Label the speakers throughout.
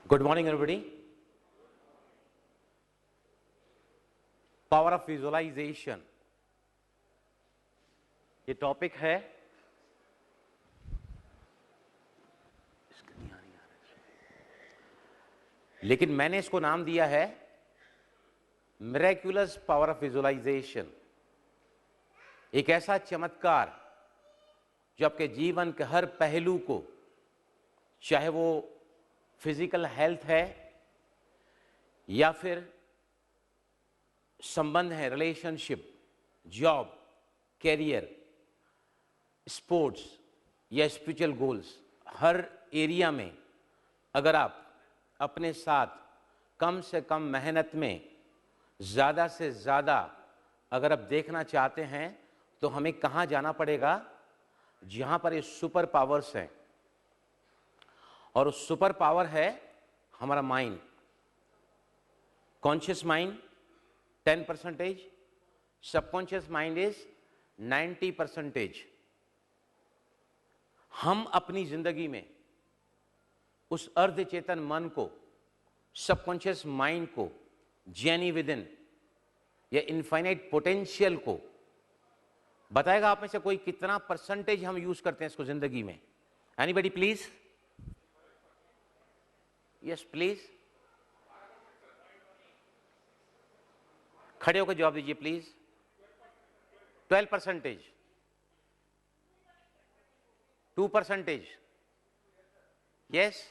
Speaker 1: Good morning, everybody. Power of visualization. ये topic है, लेकिन मैंने इसको नाम दिया है मिरेक्युलस पावर ऑफ विजुअलाइजेशन। एक ऐसा चमत्कार जो आपके जीवन के हर पहलू को, चाहे वो फिजिकल हेल्थ है या फिर संबंध है, रिलेशनशिप, जॉब, कैरियर, स्पोर्ट्स या स्पिरिचुअल गोल्स, हर एरिया में अगर आप अपने साथ कम से कम मेहनत में ज़्यादा से ज़्यादा अगर आप देखना चाहते हैं तो हमें कहाँ जाना पड़ेगा? जहाँ पर ये सुपर पावर्स हैं। और उस सुपर पावर है हमारा mind. Conscious mind 10%, subconscious mind is 90%। हम अपनी जिंदगी में उस अर्ध चेतन मन को, सबकॉन्शियस माइंड को, जेनी विदिन या इनफाइनाइट पोटेंशियल को बताएगा आप में से कोई कितना परसेंटेज हम यूज करते हैं इसको जिंदगी में? Anybody please? यस प्लीज, खड़े होकर जवाब दीजिए प्लीज। 12%, 2%, yes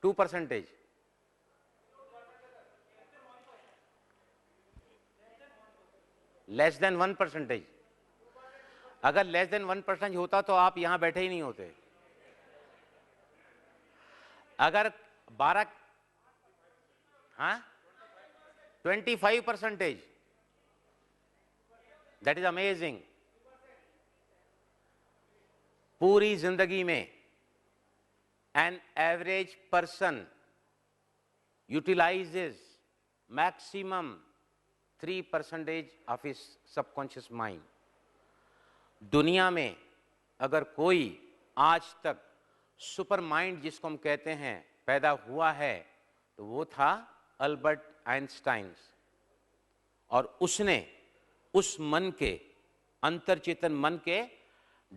Speaker 1: 2%, less than 1%। अगर लेस देन 1% होता तो आप यहां बैठे ही नहीं होते। अगर 12, हाँ 25%, दैट इज अमेजिंग। पूरी जिंदगी में an average person utilises maximum 3% of his subconscious mind. दुनिया में अगर कोई आज तक सुपर माइंड जिसको हम कहते हैं पैदा हुआ है तो वो था अल्बर्ट आइंस्टाइन। और उसने उस मन के, अंतरचेतन मन के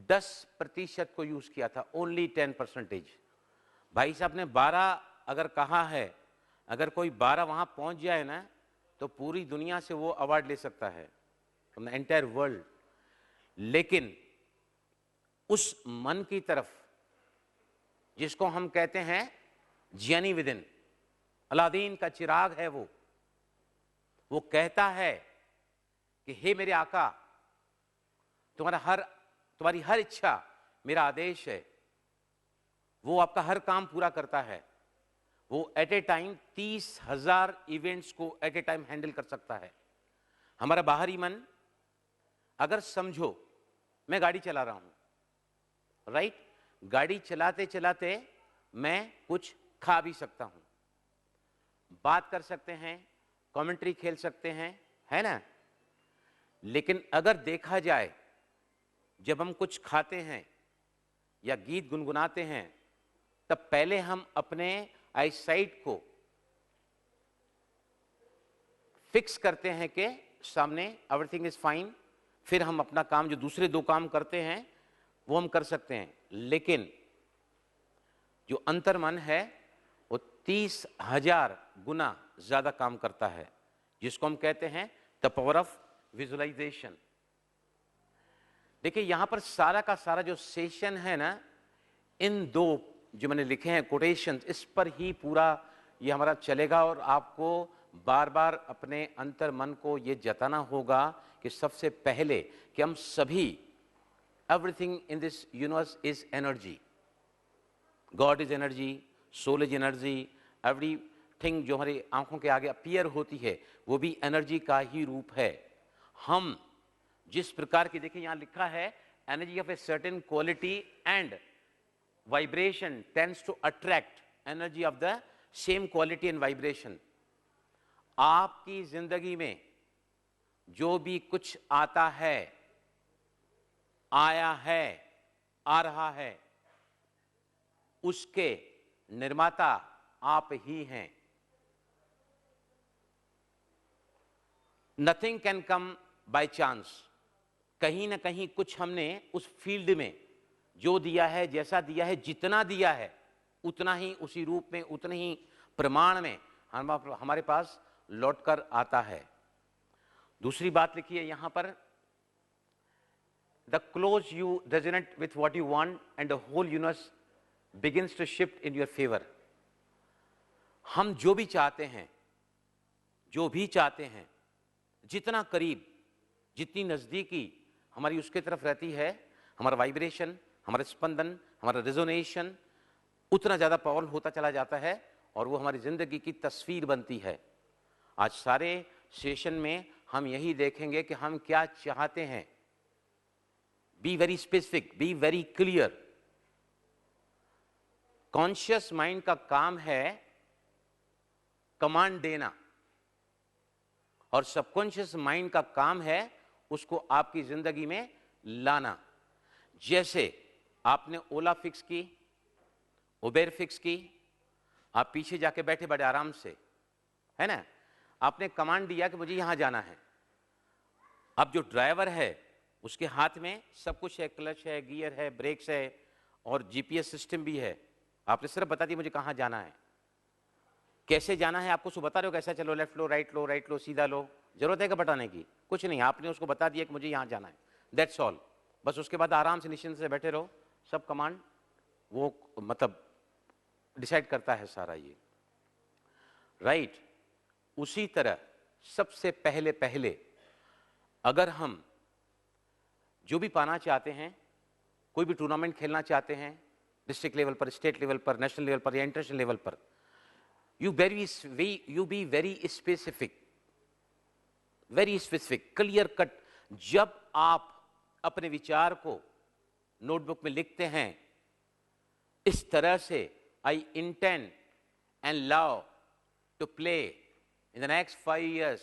Speaker 1: 10% को यूज किया था, ओनली 10%। भाई साहब ने 12 अगर कहा है, अगर कोई 12 वहां पहुंच जाए ना तो पूरी दुनिया से वो अवार्ड ले सकता है, फ्रॉम द एंटायर वर्ल्ड। लेकिन उस मन की तरफ जिसको हम कहते हैं जियानी विदिन, अलादीन का चिराग है, वो कहता है कि हे मेरे आका, तुम्हारी हर इच्छा मेरा आदेश है। वो आपका हर काम पूरा करता है। वो एट ए टाइम 30,000 इवेंट्स को एट ए टाइम हैंडल कर सकता है। हमारा बाहरी मन, अगर समझो मैं गाड़ी चला रहा हूं, राइट? गाड़ी चलाते चलाते मैं कुछ खा भी सकता हूं, बात कर सकते हैं, कमेंट्री खेल सकते हैं, है ना? लेकिन अगर देखा जाए, जब हम कुछ खाते हैं या गीत गुनगुनाते हैं तब पहले हम अपने आईसाइट को फिक्स करते हैं कि सामने एवरीथिंग इज फाइन, फिर हम अपना काम, जो दूसरे 2 काम करते हैं वो हम कर सकते हैं। लेकिन जो अंतर्मन है वो 30,000 गुना ज्यादा काम करता है, जिसको हम कहते हैं द पावर ऑफ विजुअलाइजेशन। देखिए यहां पर सारा का सारा जो सेशन है ना, इन 2 जो मैंने लिखे हैं कोटेशन, इस पर ही पूरा ये हमारा चलेगा। और आपको बार बार अपने अंतर मन को ये जताना होगा कि सबसे पहले कि हम सभी, everything in this universe is energy. God is energy, soul is energy, everything जो हमारी आंखों के आगे अपीयर होती है वो भी एनर्जी का ही रूप है। हम जिस प्रकार की, देखिए यहां लिखा है energy of a certain quality and vibration tends to attract energy of the same quality and vibration. आपकी जिंदगी में जो भी कुछ आता है, आया है, आ रहा है, उसके निर्माता आप ही हैं। Nothing can come by chance. कहीं ना कहीं कुछ हमने उस फील्ड में जो दिया है, जैसा दिया है, जितना दिया है, उतना ही उसी रूप में, उतने ही प्रमाण में हमारे पास लौटकर आता है। दूसरी बात लिखिए यहां पर, the close you resonate with what you want and the whole universe begins to shift in your favour. हम जो भी चाहते हैं, जो भी चाहते हैं, जितना करीब, जितनी नजदीकी हमारी उसके तरफ रहती है, हमारा वाइब्रेशन, हमारा स्पंदन, हमारा रेजोनेशन उतना ज्यादा पावरफुल होता चला जाता है और वो हमारी जिंदगी की तस्वीर बनती है। आज सारे सेशन में हम यही देखेंगे कि हम क्या चाहते हैं। B very specific, be very clear. Conscious mind का काम है कमांड देना और सबकॉन्शियस माइंड का काम है उसको आपकी जिंदगी में लाना। जैसे आपने ओला फिक्स की, उबेर फिक्स की, आप पीछे जाके बैठे बड़े आराम से, है ना, आपने कमांड दिया कि मुझे यहां जाना है। अब जो ड्राइवर है उसके हाथ में सब कुछ है, क्लच है, गियर है, ब्रेक्स है और जीपीएस सिस्टम भी है। आपने सिर्फ बता दिया मुझे कहां जाना है, कैसे जाना है आपको उसको बता रहे हो, कैसा चलो, लेफ्ट लो, राइट लो, राइट लो, सीधा लो, जरूरत है क्या बताने की? कुछ नहीं, आपने उसको बता दिया कि मुझे यहां जाना है, दैट्स ऑल। बस उसके बाद आराम से निश्चिंत से बैठे रहो, सब कमांड वो मतलब डिसाइड करता है सारा ये, राइट। उसी तरह सबसे पहले पहले अगर हम जो भी पाना चाहते हैं, कोई भी टूर्नामेंट खेलना चाहते हैं, डिस्ट्रिक्ट लेवल पर, स्टेट लेवल पर, नेशनल लेवल पर या इंटरनेशनल लेवल पर, you be very specific, very specific, clear cut। जब आप अपने विचार को नोटबुक में लिखते हैं इस तरह से, I intend and love to play in the next 5 years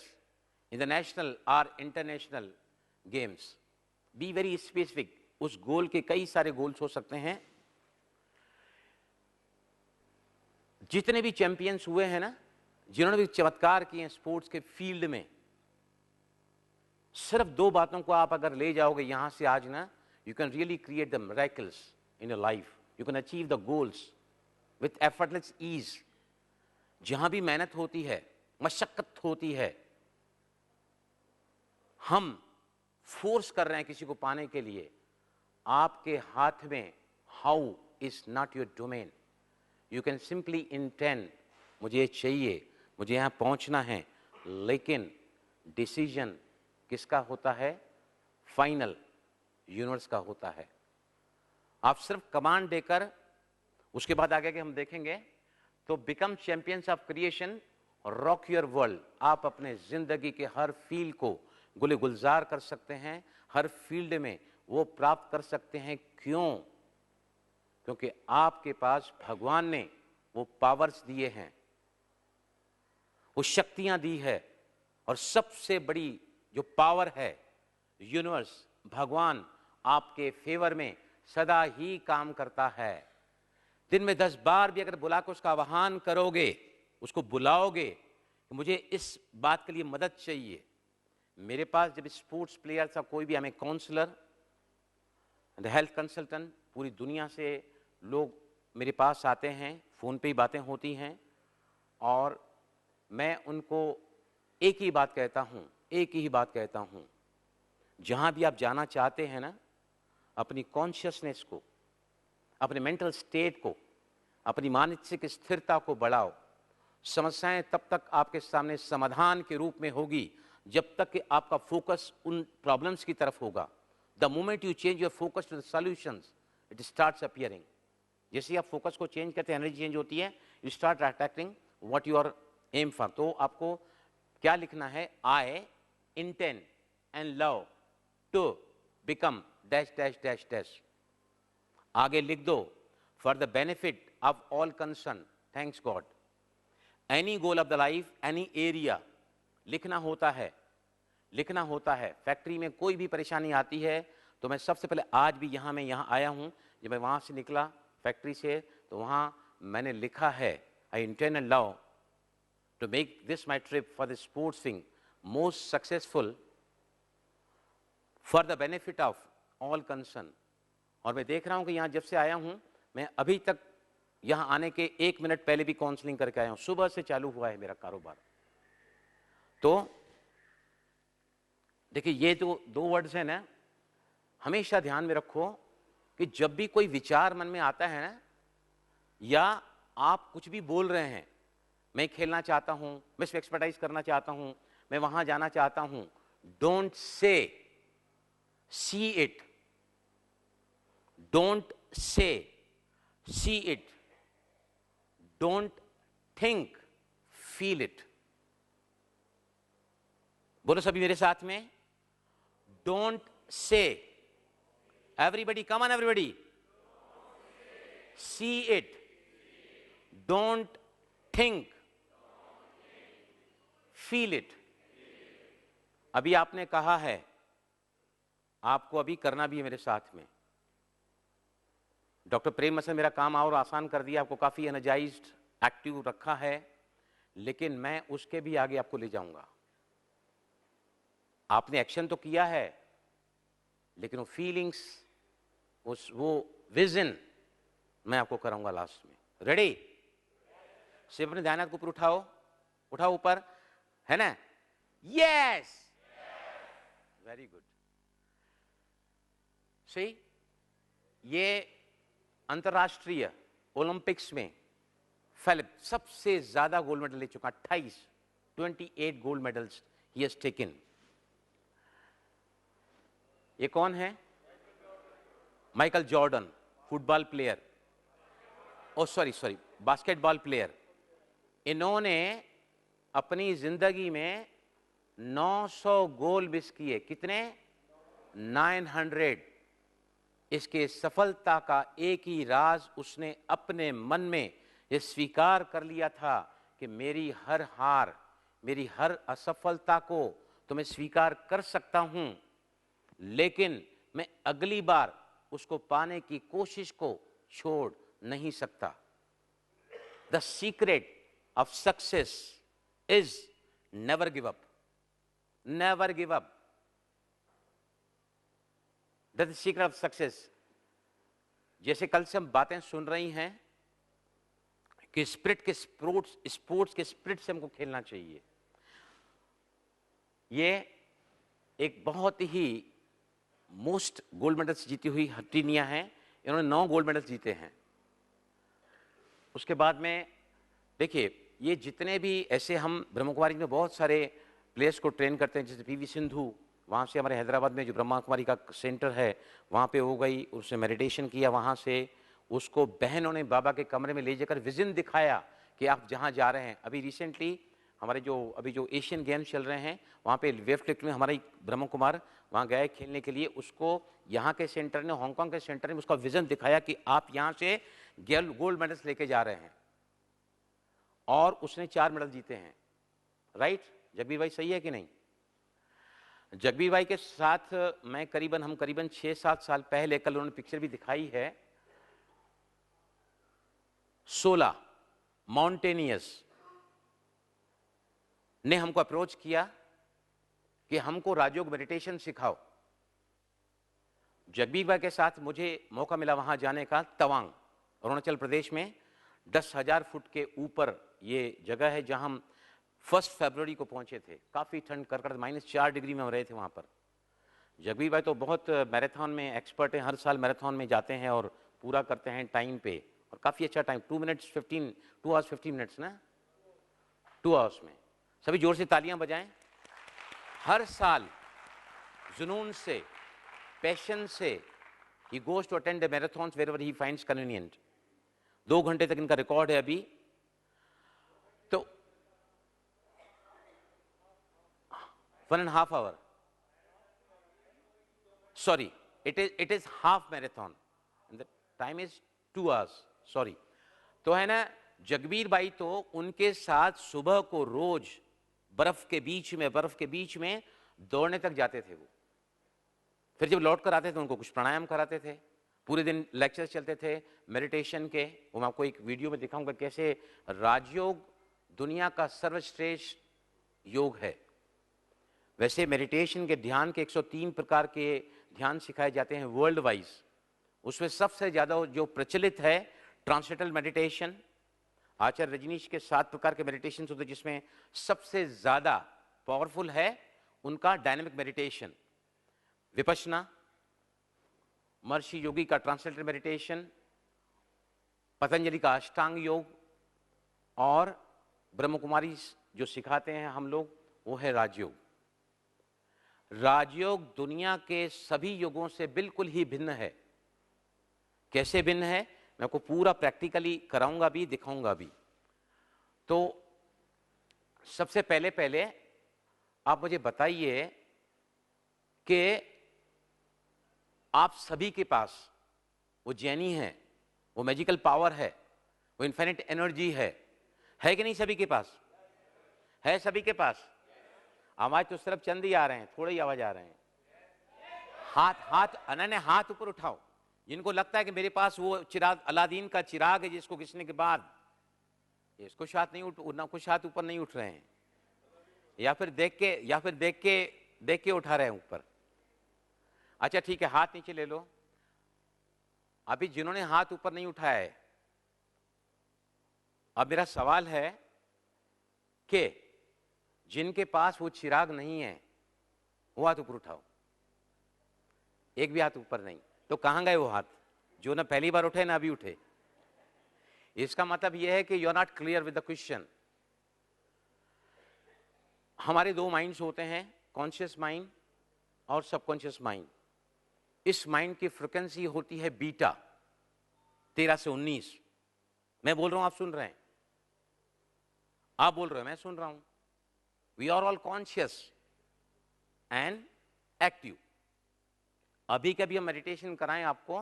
Speaker 1: in the national और international games. Be very specific. उस गोल के कई सारे गोल्स हो सकते हैं। जितने भी चैंपियंस हुए हैं ना, जिन्होंने भी चमत्कार किए हैं स्पोर्ट्स के फील्ड में, सिर्फ 2 बातों को आप अगर ले जाओगे यहां से आज ना, you can really create the miracles in your life, you can achieve the goals with effortless ease. जहां भी मेहनत होती है, मशक्कत होती है, हम फोर्स कर रहे हैं किसी को पाने के लिए, आपके हाथ में how is not your domain. You can simply intend, मुझे ये चाहिए, मुझे यहां पहुंचना है, लेकिन डिसीजन किसका होता है? फाइनल यूनिवर्स का होता है। आप सिर्फ कमांड देकर, उसके बाद आगे के हम देखेंगे, तो become champions of creation, rock your world. आप अपने जिंदगी के हर फील्ड को गुले गुलजार कर सकते हैं, हर फील्ड में वो प्राप्त कर सकते हैं। क्यों? क्योंकि आपके पास भगवान ने वो पावर्स दिए हैं, वो शक्तियां दी है, और सबसे बड़ी जो पावर है यूनिवर्स, भगवान आपके फेवर में सदा ही काम करता है। दिन में 10 बार भी अगर बुलाकर उसका आह्वान करोगे, उसको बुलाओगे कि मुझे इस बात के लिए मदद चाहिए। मेरे पास जब स्पोर्ट्स प्लेयर था, कोई भी, हमें काउंसलर, हेल्थ कंसल्टेंट, पूरी दुनिया से लोग मेरे पास आते हैं, फ़ोन पे ही बातें होती हैं, और मैं उनको एक ही बात कहता हूँ, एक ही बात कहता हूँ, जहाँ भी आप जाना चाहते हैं ना, अपनी कॉन्शियसनेस को, अपने मेंटल स्टेट को, अपनी मानसिक स्थिरता को बढ़ाओ। समस्याएं तब तक आपके सामने समाधान के रूप में होगी जब तक कि आपका फोकस उन प्रॉब्लम्स की तरफ होगा। The moment you change your focus to the solutions, it starts appearing. जैसे आप फोकस को चेंज करते हैं, एनर्जी चेंज होती है, you start attracting what you are aim for. तो आपको क्या लिखना है? I intend and love to become dash dash dash dash. आगे लिख दो, for the benefit of all concern, thanks God. Any goal of the life, any area लिखना होता है, लिखना होता है। फैक्ट्री में कोई भी परेशानी आती है तो मैं सबसे पहले, आज भी मैं यहाँ आया हूँ, जब मैं वहाँ से निकला फैक्ट्री से, तो वहाँ मैंने लिखा है I intend and love to make this my trip for the sports thing most successful for the benefit of all concerned. और मैं देख रहा हूं कि यहां जब से आया हूं, मैं अभी तक यहां आने के 1 मिनट पहले भी काउंसलिंग करके आया हूं। सुबह से चालू हुआ है मेरा कारोबार। तो देखिए, ये जो 2 वर्ड्स हैं ना, हमेशा ध्यान में रखो कि जब भी कोई विचार मन में आता है ना, या आप कुछ भी बोल रहे हैं, मैं खेलना चाहता हूं, मैं इसमें एक्सपर्टाइज करना चाहता हूं, मैं वहां जाना चाहता हूं, don't say, see it. Don't say, see it. Don't think, feel it. बोलो सभी मेरे साथ में, don't say. Everybody, come on everybody, see it. Don't think, feel it. अभी आपने कहा है, आपको अभी करना भी है मेरे साथ में। डॉक्टर प्रेम मसल मेरा काम और आसान कर दिया, आपको काफी एनर्जाइज्ड, एक्टिव रखा है, लेकिन मैं उसके भी आगे आपको ले जाऊंगा। आपने एक्शन तो किया है, लेकिन वो फीलिंग्स, वो विजन मैं आपको कराऊंगा लास्ट में। रेडी? सिर्फ अपने ध्यान को ऊपर उठाओ, उठाओ ऊपर, है ना? Yes, very good. सही। ये अंतरराष्ट्रीय ओलंपिक्स में फेलिप्स सबसे ज्यादा गोल्ड मेडल ले चुका, 28 gold medals he has taken. ये कौन है? माइकल जॉर्डन, फुटबॉल प्लेयर, ओ सॉरी, बास्केटबॉल प्लेयर। इन्होंने अपनी जिंदगी में 900 गोल मिस किए। कितने? 900। इसके सफलता का एक ही राज, उसने अपने मन में यह स्वीकार कर लिया था कि मेरी हर हार, मेरी हर असफलता को तो मैं स्वीकार कर सकता हूं, लेकिन मैं अगली बार उसको पाने की कोशिश को छोड़ नहीं सकता। The secret of success is never give up. Never give up. That is secret of success. जैसे कल से हम बातें सुन रही हैं कि स्पोर्ट्स के स्पिरिट से हमको खेलना चाहिए। ये एक बहुत ही मोस्ट गोल्ड मेडल्स जीती हुई हट्टिनिया है। इन्होंने 9 गोल्ड मेडल्स जीते हैं। उसके बाद में देखिए, ये जितने भी ऐसे हम ब्रह्म कुमारी में बहुत सारे प्लेयर्स को ट्रेन करते हैं, जैसे पीवी सिंधु, वहाँ से हमारे हैदराबाद में जो ब्रह्मा कुमारी का सेंटर है वहाँ पे हो गई, उसने मेडिटेशन किया, वहाँ से उसको बहनों ने बाबा के कमरे में ले जाकर विजन दिखाया कि आप जहाँ जा रहे हैं। अभी रिसेंटली हमारे जो एशियन गेम्स चल रहे हैं, वहाँ पे वेट लिफ्ट में हमारे ब्रह्म कुमार वहाँ गए खेलने के लिए। उसको यहाँ के सेंटर ने, हांगकांग के सेंटर ने उसका विजन दिखाया कि आप यहाँ से गोल्ड मेडल्स लेके जा रहे हैं, और उसने 4 मेडल जीते हैं। राइट जगबीर भाई, सही है कि नहीं? जगबीर भाई के साथ मैं हम करीबन 6-7 साल पहले, कल उन्होंने पिक्चर भी दिखाई है, 16 माउंटेनियर्स ने हमको अप्रोच किया कि हमको राजयोग मेडिटेशन सिखाओ। जगबीर भाई के साथ मुझे मौका मिला वहां जाने का। तवांग, अरुणाचल प्रदेश में 10,000 फुट के ऊपर ये जगह है, जहां हम 1 फरवरी को पहुंचे थे। काफी ठंड, करकट -4 डिग्री में हम रहे थे वहां पर। जगबीर भाई तो बहुत मैराथन में एक्सपर्ट हैं, हर साल मैराथन में जाते हैं और पूरा करते हैं टाइम पे, और काफी अच्छा टाइम, 2 आवर्स 15 मिनट्स ना, 2 आवर्स में। सभी जोर से तालियां बजाएं। हर साल जुनून से, पैशन से he goes to attend the marathons wherever he finds convenient। 2 घंटे तक इनका रिकॉर्ड है अभी। तो 1.5 hour, sorry, it is half marathon and the time is 2 hours, sorry। तो है ना, जगबीर भाई तो उनके साथ सुबह को रोज बर्फ के बीच में दौड़ने तक जाते थे वो। फिर जब लौट कर आते थे उनको कुछ प्राणायाम कराते थे, पूरे दिन लेक्चर चलते थे मेडिटेशन के, वो मैं आपको एक वीडियो में दिखाऊंगा कैसे राजयोग दुनिया का सर्वश्रेष्ठ योग है। वैसे मेडिटेशन के ध्यान के 103 प्रकार के ध्यान सिखाए जाते हैं वर्ल्ड वाइज। उसमें सबसे ज़्यादा जो प्रचलित है ट्रांसेंडेंटल मेडिटेशन, आचार्य रजनीश के 7 प्रकार के मेडिटेशन होते हैं, जिसमें सबसे ज़्यादा पावरफुल है उनका डायनेमिक मेडिटेशन। विपश्यना, महर्षि योगी का ट्रांसेंडेंटल मेडिटेशन, पतंजलि का अष्टांग योग, और ब्रह्म कुमारी जो सिखाते हैं हम लोग वो है राजयोग। राजयोग दुनिया के सभी योगों से बिल्कुल ही भिन्न है। कैसे भिन्न है मैं आपको पूरा प्रैक्टिकली कराऊंगा भी, दिखाऊंगा भी। तो सबसे पहले आप मुझे बताइए कि आप सभी के पास वो जैनी है, वो मैजिकल पावर है, वो इन्फिनिट एनर्जी है कि नहीं? सभी के पास है, सभी के पास। आवाज तो सिर्फ चंद ही आ रहे हैं, थोड़े ही आवाज आ रहे हैं। हाथ ऊपर उठाओ जिनको लगता है कि मेरे पास वो चिराग, अलादीन का चिराग है जिसको घिसने के बाद इसको हाथ नहीं उठना, कुछ हाथ ऊपर नहीं उठ रहे हैं, या फिर देख के उठा रहे हैं ऊपर। अच्छा ठीक है, हाथ नीचे ले लो। अभी जिन्होंने हाथ ऊपर नहीं उठाया है, अब मेरा सवाल है कि जिनके पास वो चिराग नहीं है वो हाथ ऊपर उठाओ। एक भी हाथ ऊपर नहीं, तो कहां गए वो हाथ जो ना पहली बार उठे ना अभी उठे? इसका मतलब यह है कि you are not clear with the question. हमारे दो माइंड्स होते हैं, कॉन्शियस माइंड और सबकॉन्शियस माइंड। इस माइंड की फ्रिक्वेंसी होती है बीटा, 13 से 19। मैं बोल रहा हूं, आप सुन रहे हैं, आप बोल रहे हो, मैं सुन रहा हूं। We are all conscious and active. अभी कभी हम मेडिटेशन कराएं आपको,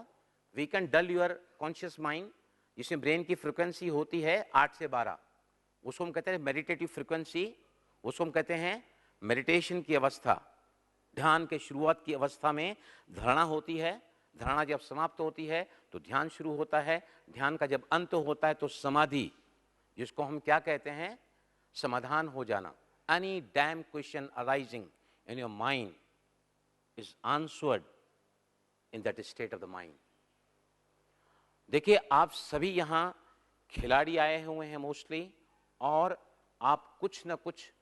Speaker 1: we can dull your conscious mind, जिसमें ब्रेन की फ्रिक्वेंसी होती है 8 से 12। उसको हम कहते हैं मेडिटेटिव फ्रिक्वेंसी, उसको हम कहते हैं मेडिटेशन की अवस्था। ध्यान के शुरुआत की अवस्था में धारणा होती है, धारणा जब समाप्त होती है तो ध्यान शुरू होता है, ध्यान का जब अंत होता है तो समाधि, जिसको हम क्या कहते हैं? समाधान हो जाना। Any damn question arising in your mind is answered in that state of the mind. देखिए, आप सभी यहां खिलाड़ी आए हुए हैं मोस्टली, और आप कुछ ना कुछ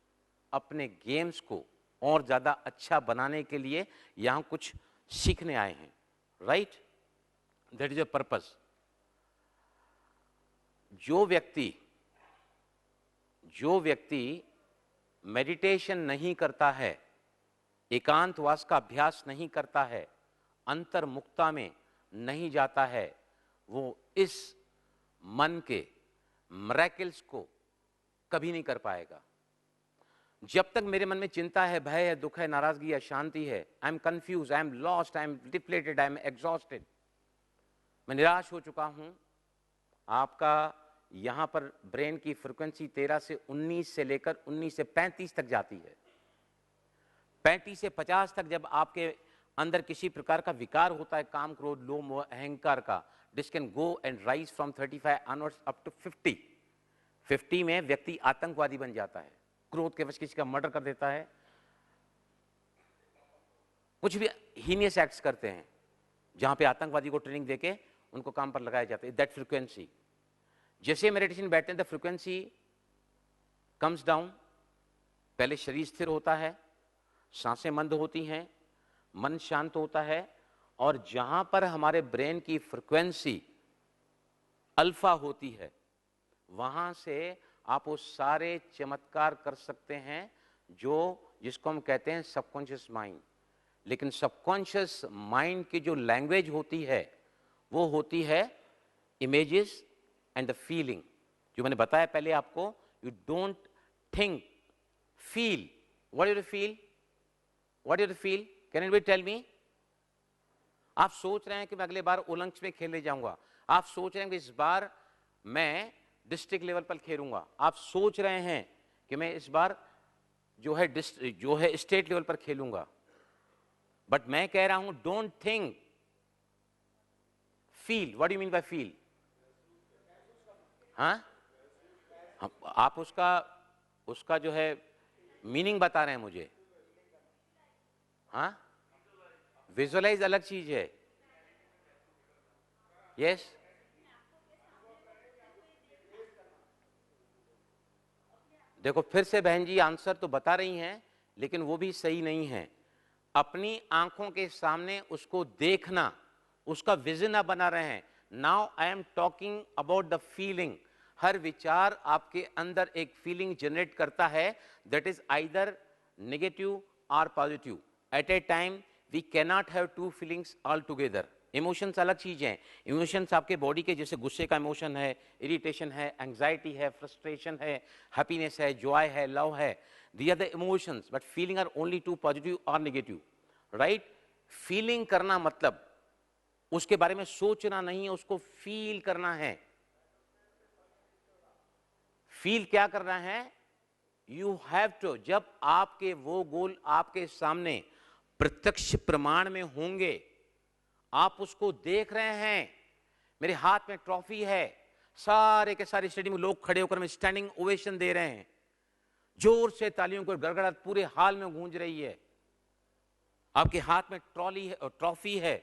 Speaker 1: अपने गेम्स को और ज्यादा अच्छा बनाने के लिए यहां कुछ सीखने आए हैं, right? That is a purpose. जो व्यक्ति मेडिटेशन नहीं करता है, एकांतवास का अभ्यास नहीं करता है, अंतर्मुखता में नहीं जाता है, वो इस मन के मिरेकल्स को कभी नहीं कर पाएगा। जब तक मेरे मन में चिंता है, भय है, दुख है, नाराजगी है, अशांति है, I M confuse, I am lost, I am depleted, I am exhausted, मैं निराश हो चुका हूं, आपका यहां पर ब्रेन की फ्रीक्वेंसी 13 से 19 से लेकर 19 से 35 तक जाती है। 35 से 50 तक जब आपके अंदर किसी प्रकार का विकार होता है, काम, क्रोध, लोभ, मोह, अहंकार का, this can go and rise from 35 onwards up to 50। 50 में व्यक्ति आतंकवादी बन जाता है, क्रोध के वश किसी का मर्डर कर देता है, कुछ भी हीनियस एक्ट्स करते हैं, जहां पे आतंकवादी को ट्रेनिंग देके उनको काम पर लगाया जाता है। दैट फ्रीक्वेंसी, जैसे मेडिटेशन बैठते हैं द फ्रीक्वेंसी कम्स डाउन। पहले शरीर स्थिर होता है, सांसें मंद होती हैं, मन शांत होता है, और जहां पर हमारे ब्रेन की फ्रीक्वेंसी अल्फा होती है, वहां से आप वो सारे चमत्कार कर सकते हैं जिसको हम कहते हैं सबकॉन्शियस माइंड। लेकिन सबकॉन्शियस माइंड की जो लैंग्वेज होती है वो होती है इमेजेस एंड द फीलिंग, जो मैंने बताया पहले आपको। You don't think, feel. What you feel? What you feel? Can anybody tell me? आप सोच रहे हैं कि मैं अगले बार ओलंपिक्स में खेलने जाऊंगा, आप सोच रहे हैं कि इस बार मैं डिस्ट्रिक्ट लेवल पर खेलूंगा, आप सोच रहे हैं कि मैं इस बार जो है स्टेट लेवल पर खेलूंगा, बट मैं कह रहा हूं don't think, feel, what do you mean by feel? हाँ, आप उसका उसका जो है मीनिंग बता रहे हैं मुझे। हाँ, विजुअलाइज अलग चीज है। यस, देखो फिर से बहन जी आंसर तो बता रही हैं, लेकिन वो भी सही नहीं है। अपनी आंखों के सामने उसको देखना, उसका विजन आप बना रहे हैं। Now I am talking about the feeling. हर विचार आपके अंदर एक फीलिंग जनरेट करता है, दैट इज आइदर नेगेटिव और positive. At a time we cannot have two feelings all together. Emotions अलग चीज हैं। इमोशंस आपके बॉडी के, जैसे गुस्से का इमोशन है, इरिटेशन है, एंग्जाइटी है, फ्रस्ट्रेशन है, हैप्पीनेस है, जॉय है, लव है, they are the emotions, but feeling are only two positive और नेगेटिव, राइट? फीलिंग करना मतलब उसके बारे में सोचना नहीं है, उसको फील करना है। फील क्या करना है? यू हैव टू, जब आपके वो गोल आपके सामने प्रत्यक्ष प्रमाण में होंगे, आप उसको देख रहे हैं, मेरे हाथ में ट्रॉफी है, सारे के सारे स्टेडियम में लोग खड़े होकर में स्टैंडिंग ओवेशन दे रहे हैं, जोर से तालियों को गड़गड़ाहट पूरे हाल में गूंज रही है, आपके हाथ में ट्रॉली है, ट्रॉफी है,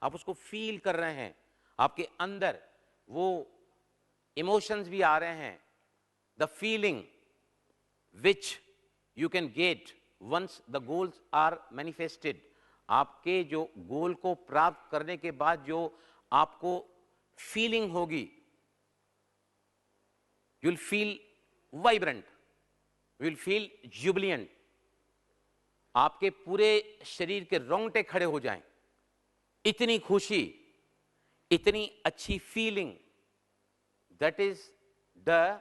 Speaker 1: आप उसको फील कर रहे हैं, आपके अंदर वो इमोशंस भी आ रहे हैं, the feeling which you can get once the goals are manifested. आपके जो गोल को प्राप्त करने के बाद जो आपको फीलिंग होगी, you will feel vibrant, you will feel Jubilant, आपके पूरे शरीर के रोंगटे खड़े हो जाएं, इतनी खुशी, इतनी अच्छी feeling. That is the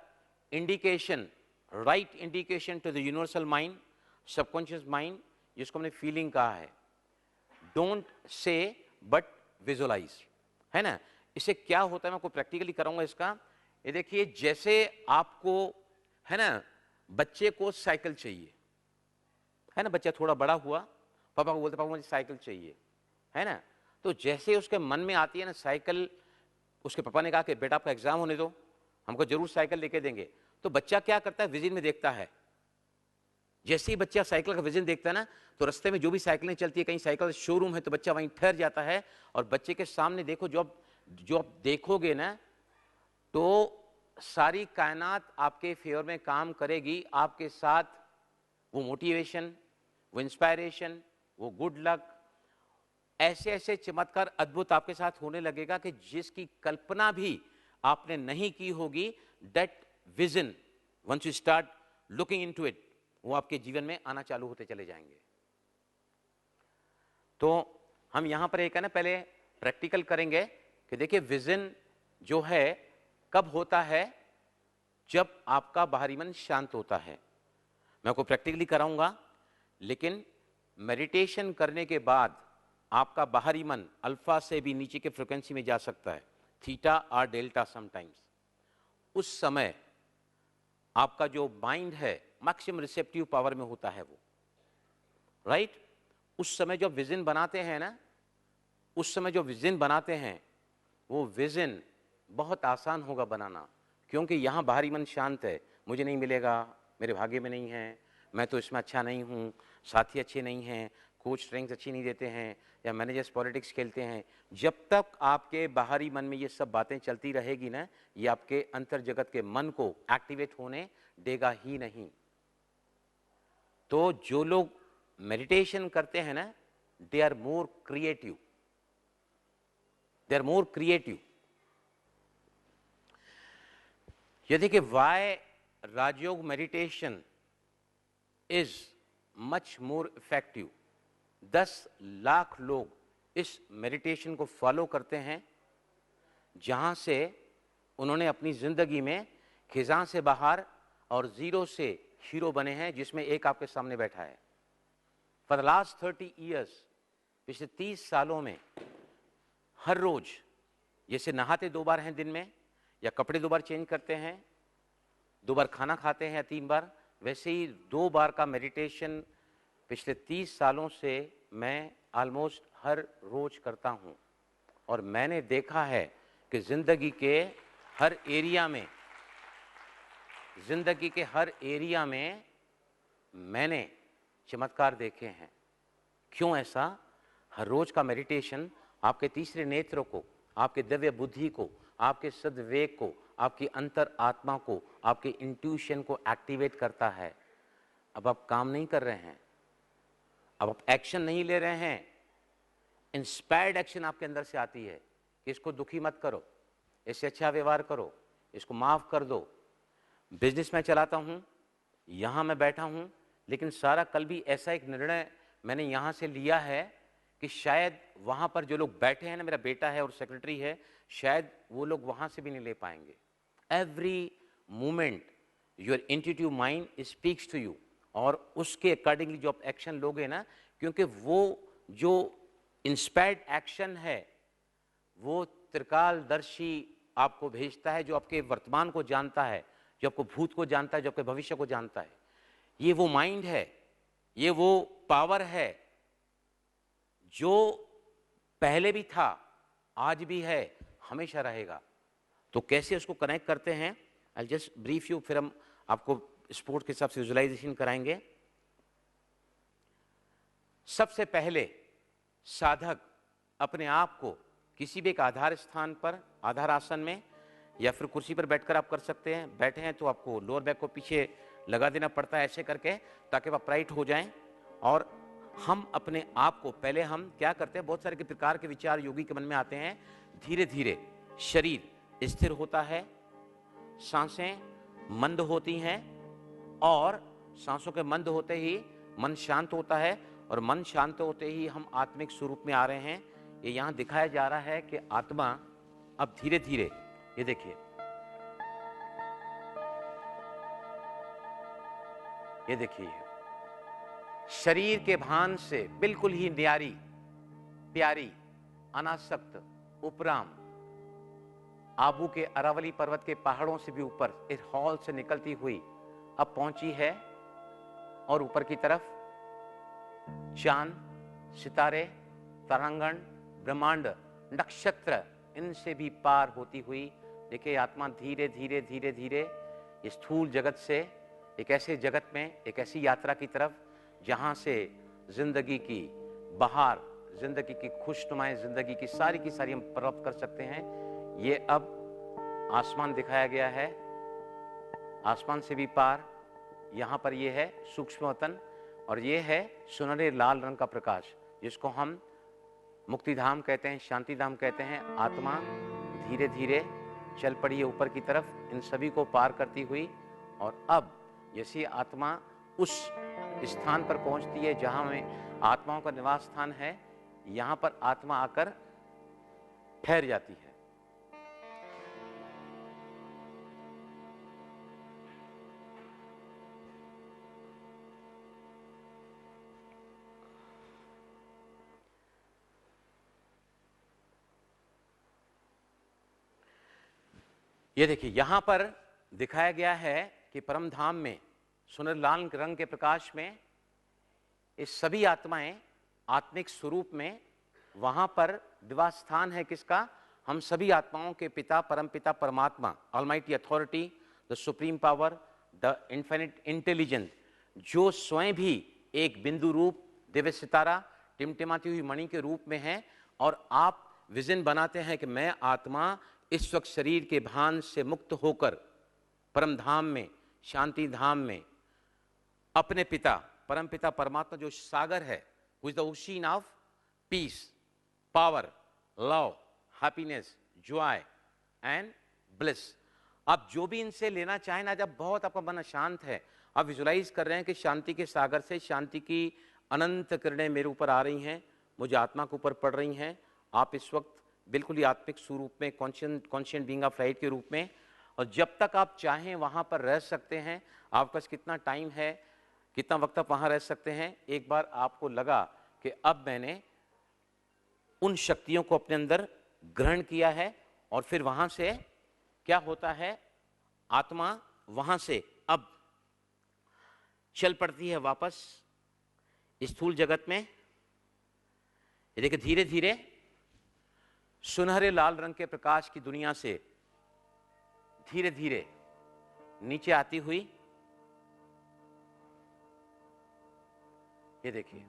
Speaker 1: indication, right indication to the universal mind, subconscious mind, जिसको हमने फीलिंग कहा है। डोंट से बट विजुअलाइज, है ना? इससे क्या होता है, मैं आपको प्रैक्टिकली कराऊंगा इसका। ये देखिए, जैसे आपको, है ना, बच्चे को साइकिल चाहिए, है ना, बच्चा थोड़ा बड़ा हुआ, पापा को बोलते पापा मुझे साइकिल चाहिए, है ना? तो जैसे उसके मन में आती है ना साइकिल, उसके पापा ने कहा कि बेटा आपका एग्जाम होने दो, हमको जरूर साइकिल लेके देंगे, तो बच्चा क्या करता है, विजन में देखता है। जैसे ही बच्चा साइकिल का विजन देखता है ना, तो रास्ते में जो भी साइकिलें चलती है, कहीं साइकिल शोरूम है तो बच्चा वहीं ठहर जाता है, और बच्चे के सामने देखो, जो आप देखोगे ना, तो सारी कायनात आपके फेवर में काम करेगी, आपके साथ वो मोटिवेशन, वो इंस्पायरेशन, वो गुड लक, ऐसे ऐसे चमत्कार अद्भुत आपके साथ होने लगेगा कि जिसकी कल्पना भी आपने नहीं की होगी। That vision, once you start looking into it, वो आपके जीवन में आना चालू होते चले जाएंगे। तो हम यहां पर एक है ना, पहले प्रैक्टिकल करेंगे कि देखिए विजन जो है कब होता है, जब आपका बाहरी मन शांत होता है। मैं आपको प्रैक्टिकली कराऊंगा, लेकिन मेडिटेशन करने के बाद आपका बाहरी मन अल्फा से भी नीचे के फ्रीक्वेंसी में जा सकता है, थीटा और डेल्टा समटाइम्स। उस समय आपका जो माइंड है मैक्सिमम रिसेप्टिव पावर में होता है वो, राइट? उस समय जो विजन बनाते हैं ना, उस समय जो विजन बनाते हैं, वो विजन बहुत आसान होगा बनाना, क्योंकि यहां बाहरी मन शांत है, मुझे नहीं मिलेगा, मेरे भाग्य में नहीं है, मैं तो इसमें अच्छा नहीं हूं, साथी अच्छे नहीं हैं, कोच ट्रेनिंग्स अच्छी नहीं देते हैं, या मैनेजर्स पॉलिटिक्स खेलते हैं। जब तक आपके बाहरी मन में ये सब बातें चलती रहेगी ना, ये आपके अंतर जगत के मन को एक्टिवेट होने देगा ही नहीं। तो जो लोग मेडिटेशन करते हैं ना, they are more creative, they are more creative. ये देखिए, why Rajyoga meditation is much more effective. 10 lakh लोग इस मेडिटेशन को फॉलो करते हैं, जहां से उन्होंने अपनी जिंदगी में खिजां से बाहर और जीरो से हीरो बने हैं, जिसमें एक आपके सामने बैठा है। फॉर द लास्ट 30 ईयर्स, पिछले 30 सालों में हर रोज जैसे नहाते 2 बार हैं दिन में, या कपड़े 2 बार चेंज करते हैं, 2 बार खाना खाते हैं या 3 बार, वैसे ही 2 बार का मेडिटेशन पिछले 30 सालों से मैं ऑलमोस्ट हर रोज करता हूं। और मैंने देखा है कि जिंदगी के हर एरिया में, जिंदगी के हर एरिया में मैंने चमत्कार देखे हैं। क्यों ऐसा? हर रोज का मेडिटेशन आपके तीसरे नेत्र को, आपके दिव्य बुद्धि को, आपके सद्विवेक को, आपकी अंतर आत्मा को, आपके इंट्यूशन को एक्टिवेट करता है। अब आप काम नहीं कर रहे हैं, अब आप एक्शन नहीं ले रहे हैं, इंस्पायर्ड एक्शन आपके अंदर से आती है कि इसको दुखी मत करो, इससे अच्छा व्यवहार करो, इसको माफ कर दो। बिजनेस में चलाता हूं, यहां मैं बैठा हूं, लेकिन सारा कल भी ऐसा एक निर्णय मैंने यहां से लिया है कि शायद वहां पर जो लोग बैठे हैं ना, मेरा बेटा है और सेक्रेटरी है, शायद वो लोग वहां से भी नहीं ले पाएंगे। Every moment your intuitive mind speaks to you, और उसके अकॉर्डिंगली जो आप एक्शन लोगे ना, क्योंकि वो जो इंस्पायर्ड एक्शन है वो त्रिकालदर्शी आपको भेजता है, जो आपके वर्तमान को जानता है, जो आपको भूत को जानता है, जो आपके भविष्य को जानता है। ये वो माइंड है, ये वो पावर है जो पहले भी था, आज भी है, हमेशा रहेगा। तो कैसे उसको कनेक्ट करते हैं, आई जस्ट ब्रीफ यू, फिर हम आपको स्पोर्ट के हिसाब से विजुअलाइजेशन कराएंगे। सबसे पहले साधक अपने आप को किसी भी एक आधार स्थान पर, आधार आसन में या फिर कुर्सी पर बैठकर आप कर सकते हैं। बैठे हैं तो आपको लोअर बैक को पीछे लगा देना पड़ता है ऐसे करके, ताकि आप अपराइट हो जाएं। और हम अपने आप को पहले हम क्या करते हैं, बहुत सारे के प्रकार के विचार योगी के मन में आते हैं। धीरे धीरे शरीर स्थिर होता है, सांसें मंद होती हैं, और सांसों के मंद होते ही मन शांत होता है, और मन शांत होते ही हम आत्मिक स्वरूप में आ रहे हैं। ये यहां दिखाया जा रहा है कि आत्मा अब धीरे धीरे, ये देखिए, ये देखिए, शरीर के भान से बिल्कुल ही न्यारी, प्यारी, अनासक्त, उपराम, आबू के अरावली पर्वत के पहाड़ों से भी ऊपर इस हॉल से निकलती हुई अब पहुंची है, और ऊपर की तरफ चांद, सितारे, तारांगण, ब्रह्मांड, नक्षत्र, इनसे भी पार होती हुई देखिए आत्मा धीरे धीरे धीरे धीरे इस स्थूल जगत से एक ऐसे जगत में, एक ऐसी यात्रा की तरफ जहां से जिंदगी की बहार, जिंदगी की खुशनुमाएं, जिंदगी की सारी हम प्राप्त कर सकते हैं। ये अब आसमान दिखाया गया है, आसमान से भी पार यहां पर ये है सूक्ष्म वतन, और ये है सुनहरे लाल रंग का प्रकाश, जिसको हम मुक्तिधाम कहते हैं, शांतिधाम कहते हैं। आत्मा धीरे धीरे चल पड़ी है ऊपर की तरफ, इन सभी को पार करती हुई, और अब जैसे आत्मा उस स्थान पर पहुंचती है जहां में आत्माओं का निवास स्थान है, यहां पर आत्मा आकर ठहर जाती है। ये देखिए यहां पर दिखाया गया है कि परम धाम में सुनहरे लाल रंग के प्रकाश में ये सभी आत्माएं आत्मिक स्वरूप में, वहां पर निवास स्थान है किसका? हम सभी आत्माओं के पिता, परम पिता परमात्मा, almighty authority, the supreme power, the infinite intelligence, जो स्वयं भी एक बिंदु रूप दिव्य सितारा टिमटिमाती हुई मणि के रूप में है। और आप विजन बनाते हैं कि मैं आत्मा इस वक्त शरीर के भान से मुक्त होकर परम धाम में, शांति धाम में अपने पिता, परम पिता परमात्मा जो सागर है, who is the ocean of peace, power, love, happiness, joy and bliss, आप जो भी इनसे लेना चाहें ना, जब बहुत आपका मन शांत है, आप विजुलाइज कर रहे हैं कि शांति के सागर से शांति की अनंत किरणें मेरे ऊपर आ रही हैं, मुझे आत्मा के ऊपर पड़ रही हैं। आप इस वक्त बिल्कुल ही आत्मिक स्वरूप में, कॉन्शियंट बीइंग ऑफ लाइट के रूप में, और जब तक आप चाहें वहां पर रह सकते हैं। आपके पास कितना टाइम है, कितना वक्त आप वहां रह सकते हैं। एक बार आपको लगा कि अब मैंने उन शक्तियों को अपने अंदर ग्रहण किया है, और फिर वहां से क्या होता है, आत्मा वहां से अब चल पड़ती है वापस स्थूल जगत में। ये देखिए धीरे धीरे सुनहरे लाल रंग के प्रकाश की दुनिया से धीरे धीरे नीचे आती हुई, ये देखिए,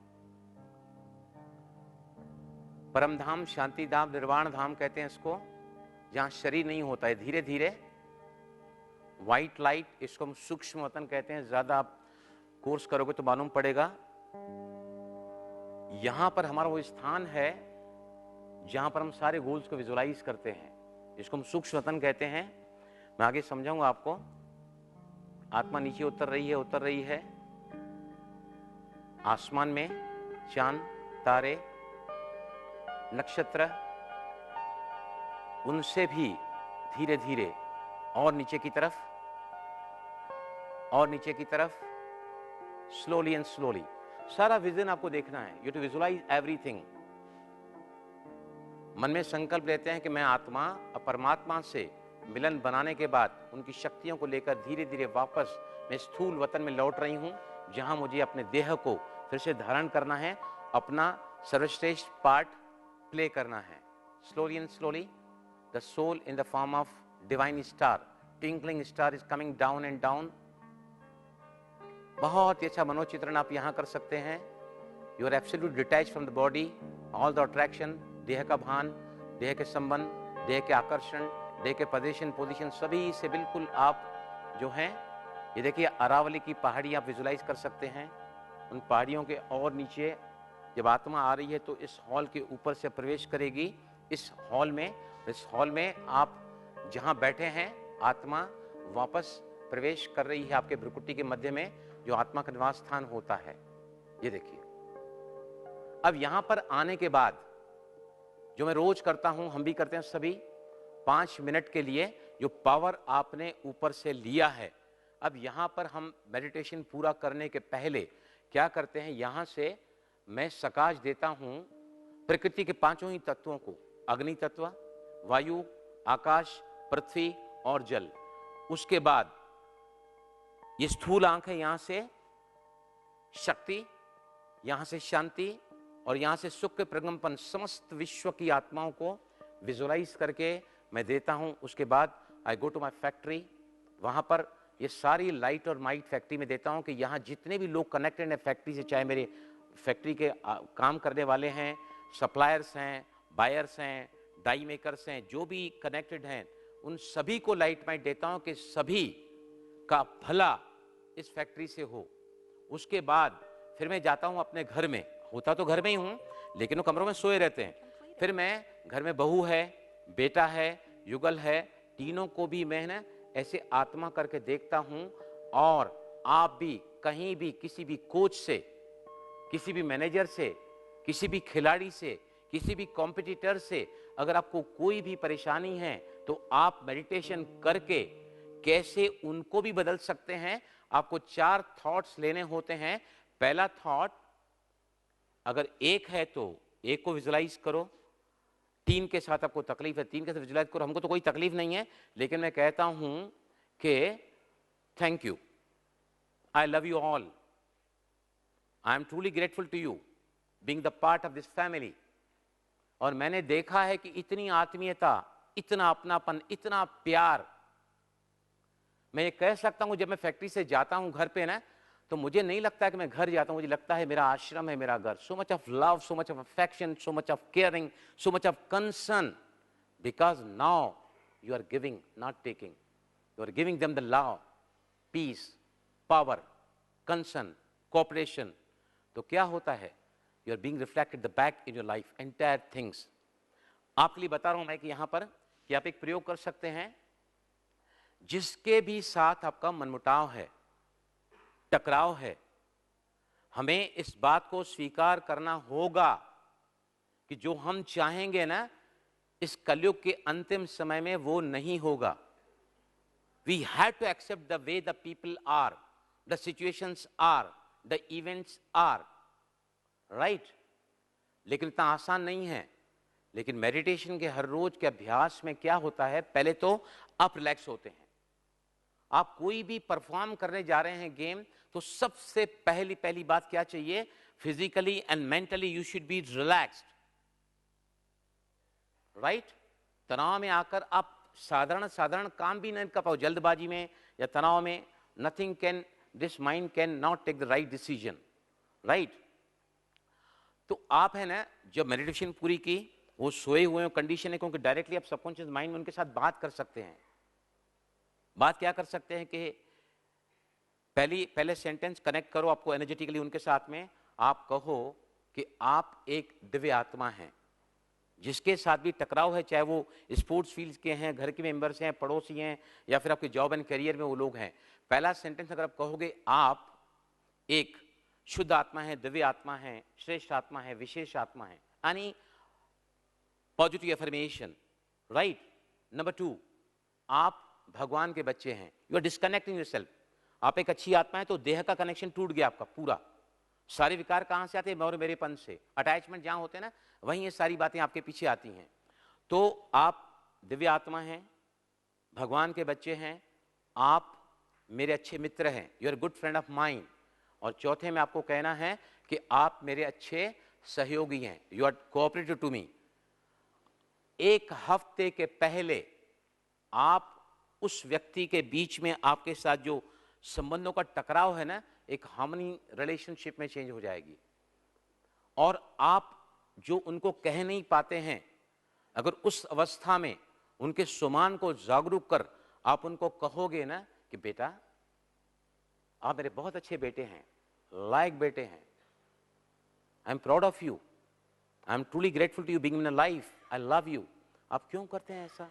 Speaker 1: परम धाम, शांति धाम, निर्वाण धाम कहते हैं इसको, जहां शरीर नहीं होता है। धीरे धीरे व्हाइट लाइट, इसको हम सूक्ष्म वतन कहते हैं। ज्यादा आप कोर्स करोगे तो मालूम पड़ेगा। यहां पर हमारा वो स्थान है जहां पर हम सारे गोल्स को विजुलाइज करते हैं, इसको हम सूक्ष्म वतन कहते हैं। मैं आगे समझाऊंगा आपको। आत्मा नीचे उतर रही है। आसमान में चांद, तारे, नक्षत्र, उनसे भी धीरे धीरे और नीचे की तरफ, और नीचे की तरफ, स्लोली एंड स्लोली। सारा विजन आपको देखना है। You to visualise everything. मन में संकल्प लेते हैं कि मैं आत्मा और परमात्मा से मिलन बनाने के बाद उनकी शक्तियों को लेकर धीरे धीरे वापस मैं स्थूल वतन में लौट रही हूं, जहां मुझे अपने देह को फिर से धारण करना है, अपना सर्वश्रेष्ठ पार्ट प्ले करना है। Slowly and slowly the soul in the form of divine star, twinkling star is coming down and down. बहुत ही अच्छा मनोचित्रण आप यहां कर सकते हैं। You are absolutely detached from the body, all the attraction, देह का भान, देह के संबंध, देह के आकर्षण, देह के पोजीशन सभी से बिल्कुल आप जो हैं, ये देखिए अरावली की पहाड़ी आप विजुलाइज कर सकते हैं। उन पहाड़ियों के और नीचे जब आत्मा आ रही है तो इस हॉल के ऊपर से प्रवेश करेगी। इस हॉल में आप जहां बैठे हैं, आत्मा वापस प्रवेश कर रही है आपके भ्रुकुटी के मध्य में, जो आत्मा का निवास स्थान होता है। ये देखिए, अब यहां पर आने के बाद जो मैं रोज करता हूं, हम भी करते हैं सभी, 5 मिनट के लिए जो पावर आपने ऊपर से लिया है, अब यहां पर हम मेडिटेशन पूरा करने के पहले क्या करते हैं, यहां से मैं सकाश देता हूं प्रकृति के 5 ही तत्वों को, अग्नि तत्व, वायु, आकाश, पृथ्वी और जल। उसके बाद ये स्थूल आंख है, यहां से शक्ति, यहां से शांति और यहां से सुख के प्रगमपन, समस्त विश्व की आत्माओं को विजुलाइज करके मैं देता हूं। उसके बाद आई गो टू माई फैक्ट्री, वहां पर ये सारी लाइट और माइट फैक्ट्री में देता हूं कि यहां जितने भी लोग कनेक्टेड हैं फैक्ट्री से, चाहे मेरे फैक्ट्री के काम करने वाले हैं, सप्लायर्स हैं, बायर्स हैं, डाई मेकर्स हैं, जो भी कनेक्टेड हैं, उन सभी को लाइट माइट देता हूं कि सभी का भला इस फैक्ट्री से हो। उसके बाद फिर मैं जाता हूं अपने घर में, होता तो घर में ही हूं लेकिन वो कमरों में सोए रहते हैं। फिर मैं घर में बहू है, बेटा है, युगल है, तीनों को भी मैं ना ऐसे आत्मा करके देखता हूं। और आप भी कहीं भी किसी भी कोच से, किसी भी मैनेजर से, किसी भी खिलाड़ी से, किसी भी कॉम्पिटिटर से अगर आपको कोई भी परेशानी है तो आप मेडिटेशन करके कैसे उनको भी बदल सकते हैं। आपको 4 थॉट्स लेने होते हैं। पहला थॉट, अगर एक है तो एक को विजुलाइज करो। 3 के साथ आपको तकलीफ है, 3 के साथ विजुलाइज करो। हमको तो कोई तकलीफ नहीं है, लेकिन मैं कहता हूं कि thank you, I love you all, I am truly grateful to you being the part of this family. और मैंने देखा है कि इतनी आत्मीयता, इतना अपनापन, इतना प्यार, मैं ये कह सकता हूं जब मैं फैक्ट्री से जाता हूं घर पे ना, तो मुझे नहीं लगता कि मैं घर जाता हूं, मुझे लगता है मेरा आश्रम है मेरा घर। So much of love, so much of affection, so much of caring, so much of concern, because now you are giving, not taking. You are giving them the love, peace, power, concern, cooperation. तो क्या होता है, you are being reflected the back in your life, entire things. आपके लिए बता रहा हूं मैं कि यहां पर कि आप एक प्रयोग कर सकते हैं। जिसके भी साथ आपका मनमुटाव है, टकराव है, हमें इस बात को स्वीकार करना होगा कि जो हम चाहेंगे ना इस कलयुग के अंतिम समय में वो नहीं होगा। We have to accept the way the people are, the situations are, the events are, right. लेकिन इतना आसान नहीं है। लेकिन मेडिटेशन के हर रोज के अभ्यास में क्या होता है, पहले तो आप रिलैक्स होते हैं। आप कोई भी परफॉर्म करने जा रहे हैं गेम, तो सबसे पहली बात क्या चाहिए, physically and mentally you should B relaxed. Right? तनाव में आकर आप साधारण काम भी नहीं कर पाओ, जल्दबाजी में या तनाव में, nothing can, this mind can not take the right decision, right? तो आप है ना, जब मेडिटेशन पूरी की, वो सोए हुए हो कंडीशन है, क्योंकि डायरेक्टली आप सबकॉन्शियस माइंड में उनके साथ बात कर सकते हैं। बात क्या कर सकते हैं कि पहले सेंटेंस कनेक्ट करो आपको एनर्जेटिकली उनके साथ में। आप कहो कि आप एक दिव्य आत्मा हैं, जिसके साथ भी टकराव है, चाहे वो स्पोर्ट्स फील्ड के हैं, घर के मेंबर्स हैं, पड़ोसी हैं, या फिर आपके जॉब एंड करियर में वो लोग हैं। पहला सेंटेंस अगर आप कहोगे आप एक शुद्ध आत्मा है, दिव्य आत्मा है, श्रेष्ठ आत्मा है, विशेष आत्मा है, यानी पॉजिटिव एफर्मेशन, राइट? नंबर 2, आप भगवान के बच्चे हैं, यू आर डिस्कनेक्टिंग योरसेल्फ। आप एक अच्छी आत्मा है तो देह का कनेक्शन टूट गया आपका पूरा। सारे विकार कहां से आते हैं? और मेरेपन से। अटैचमेंट जहां होते हैं ना, वहीं ये सारी बातें आपके पीछे आती हैं। तो आप दिव्य आत्मा हैं, भगवान के बच्चे हैं, आप मेरे अच्छे मित्र हैं, you are good friend of mind. और चौथे में आपको कहना है कि आप मेरे अच्छे सहयोगी हैं, you are cooperative to me. एक हफ्ते के पहले आप उस व्यक्ति के बीच में आपके साथ जो संबंधों का टकराव है ना, एक हार्मनी रिलेशनशिप में चेंज हो जाएगी। और आप जो उनको कह नहीं पाते हैं, अगर उस अवस्था में उनके सुमान को जागरूक कर आप उनको कहोगे ना कि बेटा आप मेरे बहुत अच्छे बेटे हैं, लायक बेटे हैं, I am proud of you, I am truly grateful to you being in life, I love you. आप क्यों करते हैं ऐसा?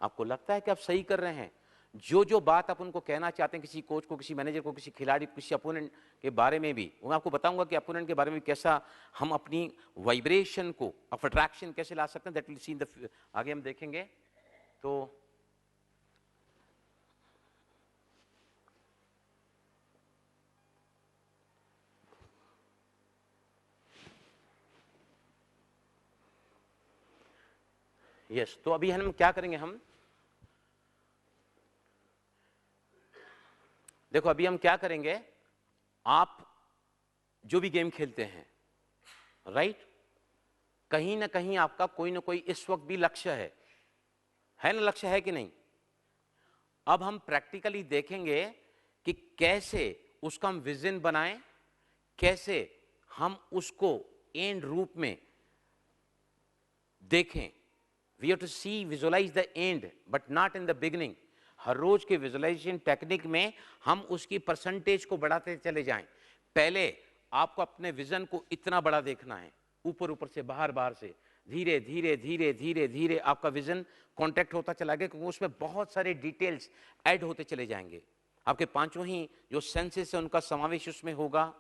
Speaker 1: आपको लगता है कि आप सही कर रहे हैं? जो जो बात आप उनको कहना चाहते हैं, किसी कोच को, किसी मैनेजर को, किसी खिलाड़ी, किसी अपोनेंट के बारे में भी, मैं आपको बताऊंगा कि अपोनेंट के बारे में कैसा हम अपनी वाइब्रेशन को ऑफ अट्रैक्शन कैसे ला सकते हैं, that will see in the आगे हम देखेंगे। तो यस, तो अभी हम क्या करेंगे, हम देखो अभी हम क्या करेंगे, आप जो भी गेम खेलते हैं, राइट, कहीं ना कहीं आपका कोई ना कोई इस वक्त भी लक्ष्य है ना? लक्ष्य है कि नहीं? अब हम प्रैक्टिकली देखेंगे कि कैसे उसका हम विजन बनाएं, कैसे हम उसको एंड रूप में देखें। We have to see, visualise the end but not in the beginning. हर रोज के विजुअलाइजेशन टेक्निक में हम उसकी परसेंटेज को बढ़ाते चले जाएं। पहले आपको अपने विजन को इतना बड़ा देखना है, ऊपर ऊपर से, बाहर बाहर से, धीरे धीरे धीरे धीरे धीरे आपका विजन कॉन्टैक्ट होता चला गया, क्योंकि उसमें बहुत सारे डिटेल्स ऐड होते चले जाएंगे। आपके पांचों ही जो सेंसेस है उनका समावेश उसमें होगा।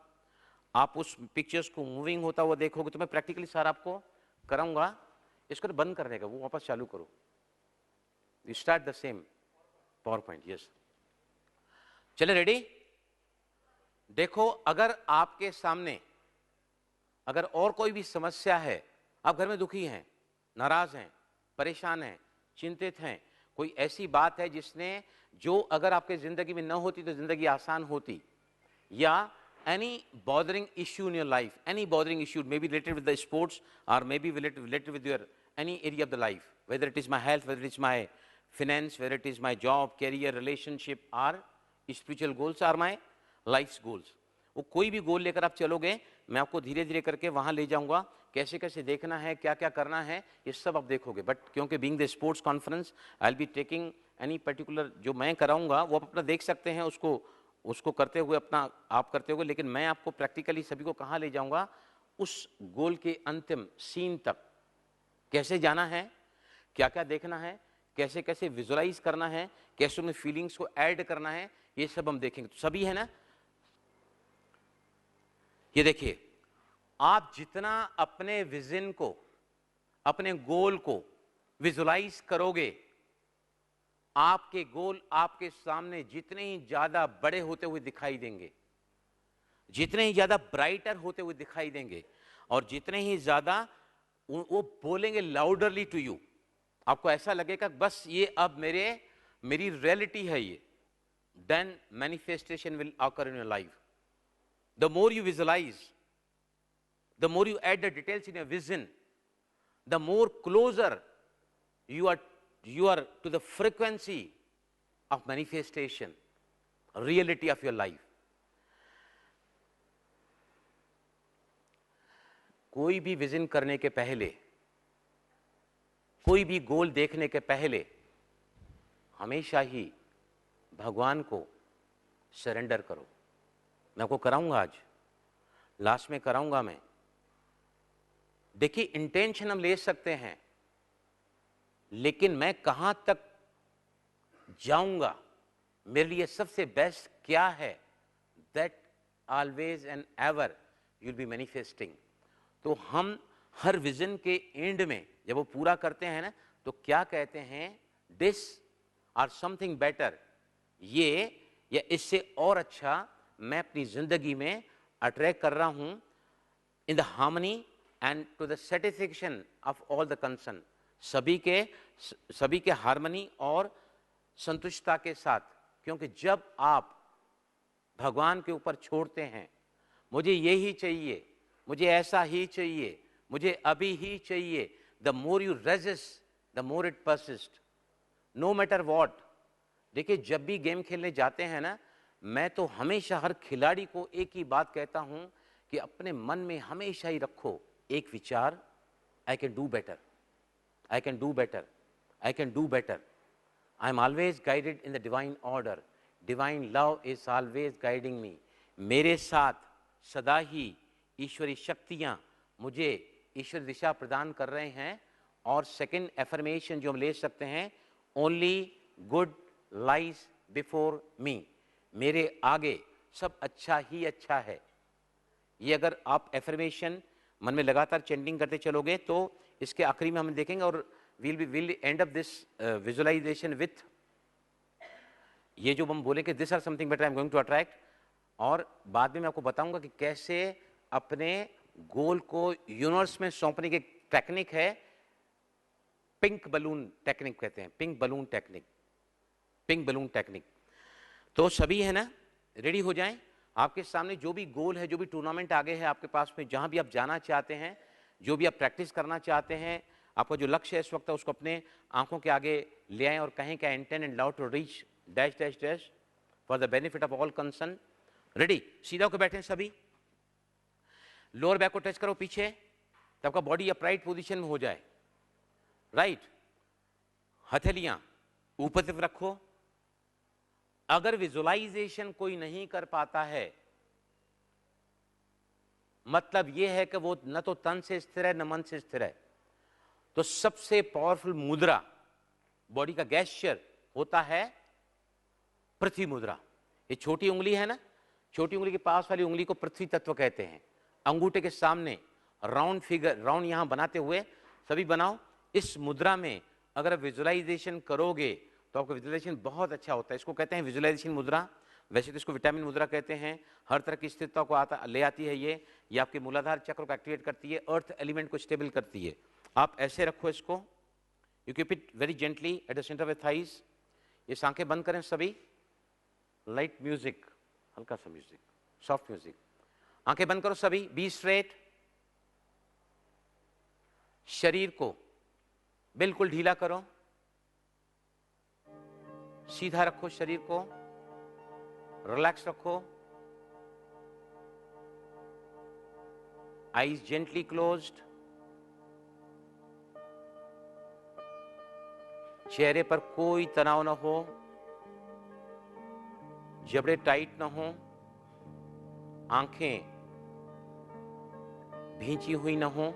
Speaker 1: आप उस पिक्चर्स को मूविंग होता हुआ देखोगे। तो मैं प्रैक्टिकली सर आपको कराऊंगा। इसको तो बंद करने का, वो वापस चालू करो। You start the same power point. Yes, चले रेडी? देखो, अगर आपके सामने अगर और कोई भी समस्या है, आप घर में दुखी हैं, नाराज हैं, परेशान हैं, चिंतित हैं, कोई ऐसी बात है जिसने जो अगर आपके जिंदगी में न होती तो जिंदगी आसान होती, या any bothering issue in your life, any bothering issue may be related with the sports or may be related with your any area of the life, whether it is my health, whether it is my finance, whether it is my job, career, relationship or spiritual goals or my life's goals। वो कोई भी गोल लेकर आप चलोगे, मैं आपको धीरे धीरे करके वहां ले जाऊंगा, कैसे कैसे देखना है, क्या क्या करना है, ये सब आप देखोगे। बट क्योंकि being the sports conference, I will be taking any particular, जो मैं कराऊंगा वो आप अपना देख सकते हैं, उसको करते हुए अपना आप करते हुए, लेकिन मैं आपको प्रैक्टिकली सभी को कहाँ ले जाऊंगा, उस गोल के अंतिम सीन तक कैसे जाना है, क्या क्या देखना है, कैसे कैसे विजुअलाइज करना है, कैसे उनमें फीलिंग्स को ऐड करना है, ये सब हम देखेंगे। तो सभी है ना? ये देखिए, आप जितना अपने विजन को, अपने गोल को विजुअलाइज करोगे, आपके गोल आपके सामने जितने ही ज्यादा बड़े होते हुए दिखाई देंगे, जितने ही ज्यादा ब्राइटर होते हुए दिखाई देंगे, और जितने ही ज्यादा वो बोलेंगे लाउडरली टू यू। आपको ऐसा लगेगा बस ये अब मेरी रियलिटी है ये। Then manifestation will occur in your life. The more you visualise, the more you add the details in your vision, the more closer you are to the frequency of manifestation, reality of your life. कोई भी vision करने के पहले, कोई भी गोल देखने के पहले हमेशा ही भगवान को सरेंडर करो. मैं आपको कराऊंगा, आज लास्ट में कराऊंगा मैं. देखिए, इंटेंशन हम ले सकते हैं, लेकिन मैं कहां तक जाऊंगा, मेरे लिए सबसे बेस्ट क्या है, that always and ever you will be manifesting. तो हम हर विजन के एंड में जब वो पूरा करते हैं ना, तो क्या कहते हैं, दिस और समथिंग बेटर, ये या इससे और अच्छा मैं अपनी जिंदगी में अट्रैक्ट कर रहा हूं, in the harmony and to the satisfaction of all the concern. सभी के हार्मनी और संतुष्टता के साथ. क्योंकि जब आप भगवान के ऊपर छोड़ते हैं, मुझे यही चाहिए, मुझे ऐसा ही चाहिए, मुझे अभी ही चाहिए, the more you resist the more it persist, no matter what. देखिए, जब भी गेम खेलने जाते हैं ना, मैं तो हमेशा हर खिलाड़ी को एक ही बात कहता हूं कि अपने मन में हमेशा ही रखो एक विचार, आई can do better, I can do better, I can do better. I am always guided in the divine order, divine love is always guiding मी. मेरे साथ सदा ही ईश्वरी शक्तियां मुझे ईश्वर दिशा प्रदान कर रहे हैं. और सेकंड एफर्मेशन जो हम ले सकते हैं, only good lies before me, मेरे आगे सब अच्छा ही अच्छा है. ये अगर आप एफर्मेशन मन में लगातार चैंटिंग करते चलोगे, तो इसके आखिरी में हम देखेंगे, और will end up this visualisation with ये जो हम बोले कि this are something better I am going to attract. और बाद में मैं आपको बताऊंगा कि कैसे अपने गोल को यूनिवर्स में सौंपने की टेक्निक है, पिंक बलून टेक्निक कहते हैं, pink balloon technique, pink balloon technique. तो सभी है ना, रेडी हो जाएं. आपके सामने जो भी गोल है, जो भी टूर्नामेंट आगे है आपके पास में, जहां भी आप जाना चाहते हैं, जो भी आप प्रैक्टिस करना चाहते हैं, आपका जो लक्ष्य है इस वक्त, उसको अपने आंखों के आगे ले आएं और कहें कि I intend and love to reach dash dash dash for the benefit of all concern. Ready, सीधा होकर बैठे सभी, लोअर बैक को टच करो पीछे, तब आपका बॉडी अपराइट पोजीशन में हो जाए. राइट, हथेलियां ऊपर तरफ रखो. अगर विजुअलाइजेशन कोई नहीं कर पाता है, मतलब यह है कि वो न तो तन से स्थिर है न मन से स्थिर है, तो सबसे पावरफुल मुद्रा बॉडी का गेस्चर होता है पृथ्वी मुद्रा. ये छोटी उंगली है ना, छोटी उंगली के पास वाली उंगली को पृथ्वी तत्व कहते हैं. अंगूठे के सामने राउंड फिगर, राउंड यहां बनाते हुए सभी बनाओ. इस मुद्रा में अगर विजुअलाइजेशन करोगे तो आपका विजुअलाइजेशन बहुत अच्छा होता है. इसको कहते हैं विजुअलाइजेशन मुद्रा. वैसे तो इसको विटामिन मुद्रा कहते हैं. हर तरह की स्थिरता को ले आती है. ये आपके मूलाधार चक्र को एक्टिवेट करती है, अर्थ एलिमेंट को स्टेबल करती है. आप ऐसे रखो इसको, you keep it very gently at the centre of thighs. ये आंखें बंद करें सभी. लाइट म्यूजिक, हल्का सा म्यूजिक, सॉफ्ट म्यूजिक. आंखें बंद करो सभी, बी स्ट्रेट. शरीर को बिल्कुल ढीला करो, सीधा रखो शरीर को, रिलैक्स रखो. Eyes gently closed. चेहरे पर कोई तनाव ना हो, जबड़े टाइट ना हो, आंखें भींची हुई ना हो,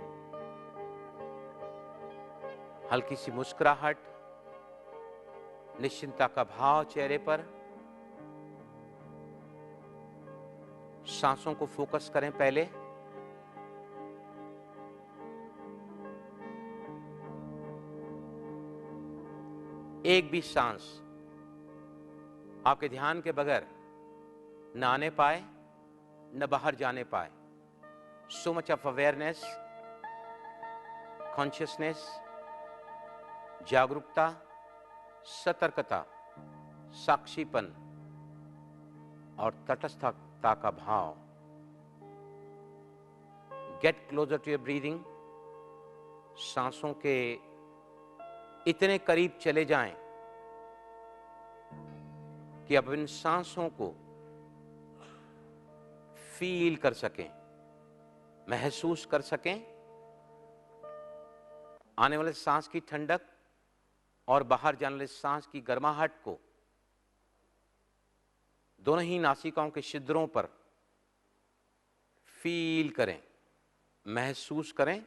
Speaker 1: हल्की सी मुस्कुराहट, निश्चिंतता का भाव चेहरे पर. सांसों को फोकस करें पहले. एक भी सांस आपके ध्यान के बगैर न आने पाए न बाहर जाने पाए. So much of awareness, consciousness, जागरूकता, सतर्कता, साक्षीपन और तटस्थता का भाव. Get closer to your breathing. सांसों के इतने करीब चले जाएं कि अब इन सांसों को फील कर सकें, महसूस कर सकें। आने वाले सांस की ठंडक और बाहर जाने वाले सांस की गर्माहट को दोनों ही नासिकाओं के छिद्रों पर फील करें, महसूस करें।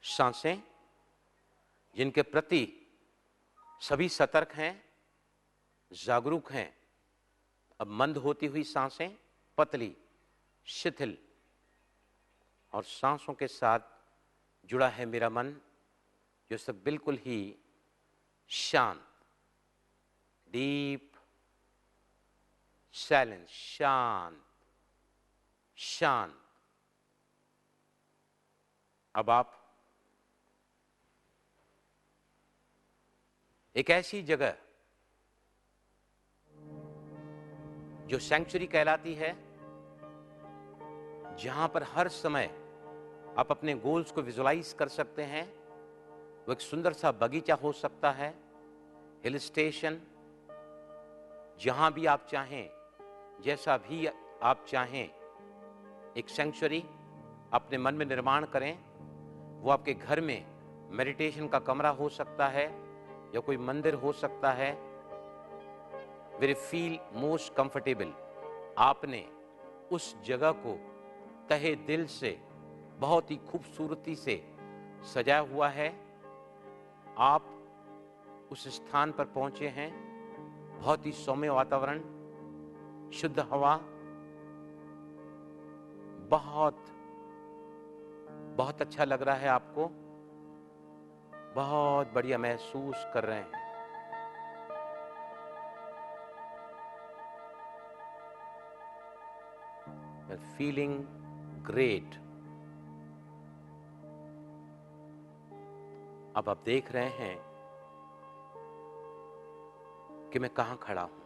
Speaker 1: सांसें जिनके प्रति सभी सतर्क हैं, जागरूक हैं, अब मंद होती हुई सांसें पतली, शिथिल, और सांसों के साथ जुड़ा है मेरा मन जो सब बिल्कुल ही शांत, डीप साइलेंस, शांत शांत। अब आप एक ऐसी जगह जो सैंक्चुरी कहलाती है, जहां पर हर समय आप अपने गोल्स को विजुलाइज कर सकते हैं। वो एक सुंदर सा बगीचा हो सकता है, हिल स्टेशन, जहां भी आप चाहें, जैसा भी आप चाहें, एक सैंक्चुरी अपने मन में निर्माण करें। वो आपके घर में मेडिटेशन का कमरा हो सकता है या कोई मंदिर हो सकता है। Very feel most comfortable. आपने उस जगह को तहे दिल से बहुत ही खूबसूरती से सजाया हुआ है। आप उस स्थान पर पहुंचे हैं, बहुत ही सौम्य वातावरण, शुद्ध हवा, बहुत बहुत अच्छा लग रहा है आपको, बहुत बढ़िया महसूस कर रहे हैं। Feeling great. अब आप देख रहे हैं कि मैं कहां खड़ा हूं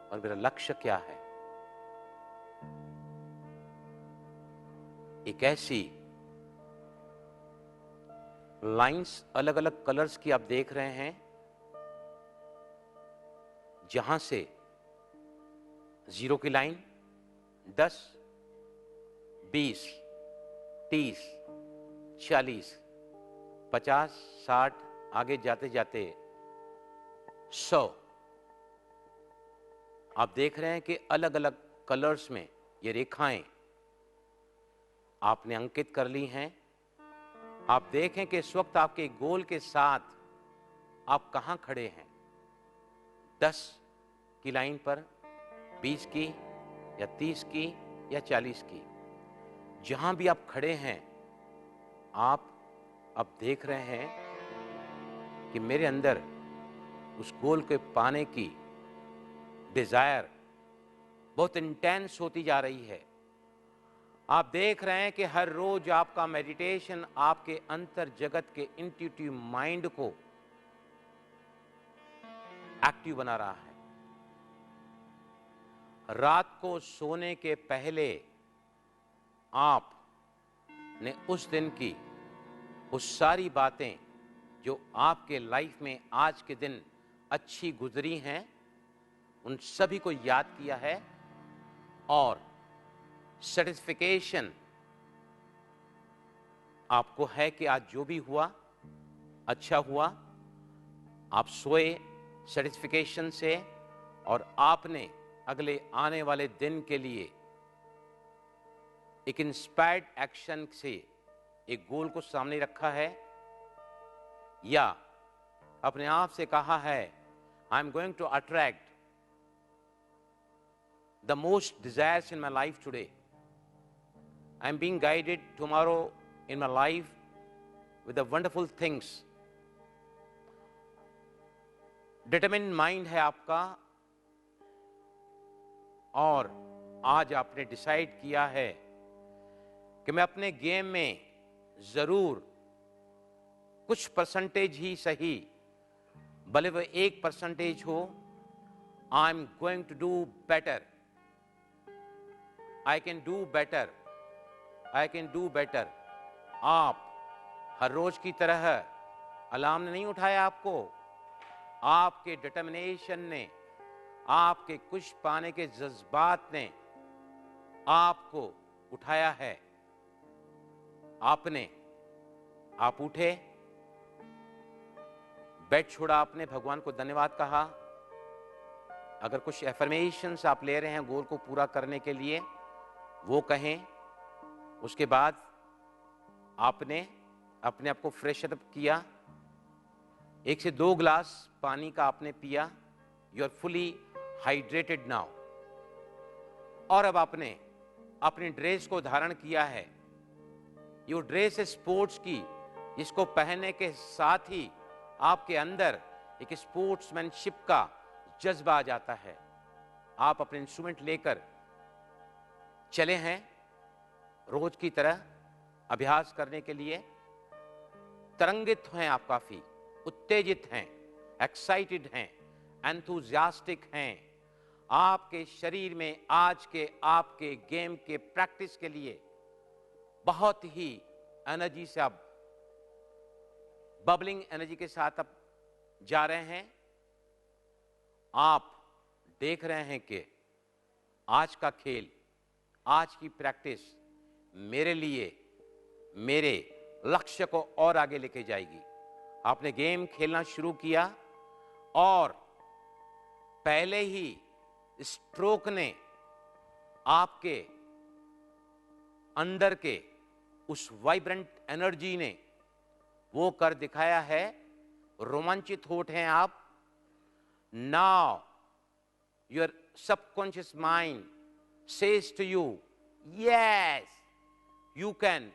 Speaker 1: और मेरा लक्ष्य क्या है। एक ऐसी लाइंस अलग अलग कलर्स की आप देख रहे हैं, जहां से 0 की लाइन 10, 20, 30, 40, 50, 60, आगे जाते जाते 100। आप देख रहे हैं कि अलग अलग कलर्स में ये रेखाएं आपने अंकित कर ली हैं। आप देखें कि इस वक्त आपके गोल के साथ आप कहां खड़े हैं। 10 की लाइन पर, 20 की या 30 की या 40 की, जहां भी आप खड़े हैं, आप अब देख रहे हैं कि मेरे अंदर उस गोल के पाने की डिजायर बहुत इंटेंस होती जा रही है। आप देख रहे हैं कि हर रोज आपका मेडिटेशन आपके अंतर जगत के इंट्यूटिव माइंड को एक्टिव बना रहा है। रात को सोने के पहले आप ने उस दिन की उस सारी बातें जो आपके लाइफ में आज के दिन अच्छी गुजरी हैं, उन सभी को याद किया है और सेटिस्फिकेशन आपको है कि आज जो भी हुआ अच्छा हुआ। आप सोए सेटिस्फिकेशन से और आपने अगले आने वाले दिन के लिए एक इंस्पायर्ड एक्शन से एक गोल को सामने रखा है, या अपने आप से कहा है, I am going to attract the most desires in my life today. I am being guided tomorrow in my life with the wonderful things. Determined mind है आपका, और आज आपने डिसाइड किया है कि मैं अपने गेम में जरूर कुछ परसेंटेज ही सही, भले वह 1% हो, I am going to do better. I can do better, I can do better. आप हर रोज की तरह अलार्म ने नहीं उठाया आपको, आपके डिटर्मिनेशन ने, आपके कुछ पाने के जज्बात ने आपको उठाया है। आप उठे, बेड छोड़ा, आपने भगवान को धन्यवाद कहा। अगर कुछ एफर्मेशंस आप ले रहे हैं गोल को पूरा करने के लिए, वो कहें। उसके बाद आपने अपने आप को फ्रेश अप किया, 1 से 2 ग्लास पानी का आपने पिया। You are fully hydrated now. और अब आपने अपनी ड्रेस को धारण किया है। ये ड्रेस है स्पोर्ट्स की, जिसको पहनने के साथ ही आपके अंदर एक स्पोर्ट्समैनशिप का जज्बा आ जाता है। आप अपने इंस्ट्रूमेंट लेकर चले हैं रोज की तरह अभ्यास करने के लिए। तरंगित हैं आप, काफी उत्तेजित हैं, एक्साइटेड हैं, एंथुजियास्टिक हैं। आपके शरीर में आज के आपके गेम के प्रैक्टिस के लिए बहुत ही एनर्जी से, आप बबलिंग एनर्जी के साथ आप जा रहे हैं। आप देख रहे हैं कि आज का खेल, आज की प्रैक्टिस मेरे लिए मेरे लक्ष्य को और आगे लेके जाएगी। आपने गेम खेलना शुरू किया और पहले ही स्ट्रोक ने आपके अंदर के उस वाइब्रेंट एनर्जी ने वो कर दिखाया है। रोमांचित होते हैं आप। Now your subconscious mind says to you, yes you can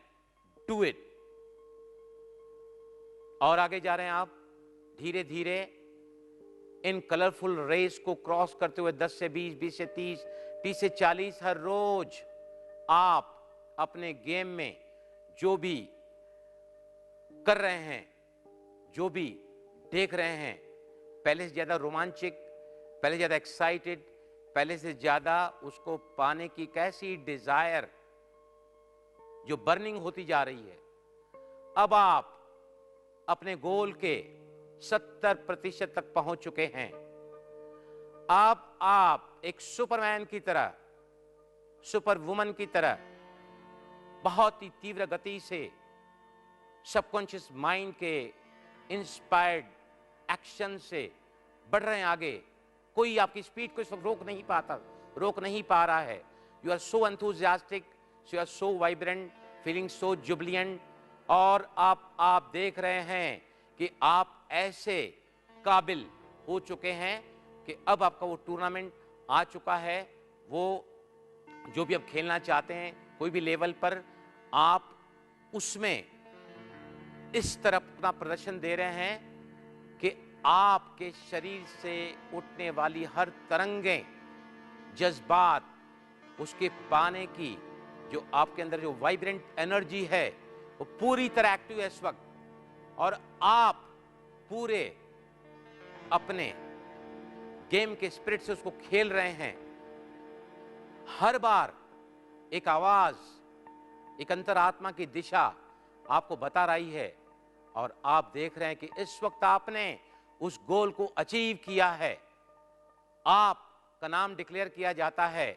Speaker 1: do it. और आगे जा रहे हैं आप धीरे धीरे इन कलरफुल रेस को क्रॉस करते हुए 10 से 20, 20 से 30, 30 से 40 हर रोज आप अपने गेम में जो भी कर रहे हैं, जो भी देख रहे हैं, पहले से ज्यादा रोमांचिक, पहले से ज्यादा एक्साइटेड, पहले से ज्यादा उसको पाने की कैसी डिजायर जो बर्निंग होती जा रही है। अब आप अपने गोल के 70% तक पहुंच चुके हैं। अब आप एक सुपरमैन की तरह, सुपर वुमन की तरह बहुत ही तीव्र गति से सबकॉन्शियस माइंड के इंस्पायर्ड एक्शन से बढ़ रहे हैं आगे। कोई आपकी स्पीड को इस वक्त रोक नहीं पा रहा है। You are so enthusiastic, you are so vibrant, feeling so jubilant. और आप देख रहे हैं कि आप ऐसे काबिल हो चुके हैं कि अब आपका वो टूर्नामेंट आ चुका है। वो जो भी आप खेलना चाहते हैं कोई भी लेवल पर, आप उसमें इस तरह अपना प्रदर्शन दे रहे हैं कि आपके शरीर से उठने वाली हर तरंगें, जज्बात, उसके पाने की जो आपके अंदर जो वाइब्रेंट एनर्जी है वो पूरी तरह एक्टिव है इस वक्त। और आप पूरे अपने गेम के स्पिरिट से उसको खेल रहे हैं। हर बार एक आवाज, एक अंतरात्मा की दिशा आपको बता रही है और आप देख रहे हैं कि इस वक्त आपने उस गोल को अचीव किया है। आपका नाम डिक्लेयर किया जाता है,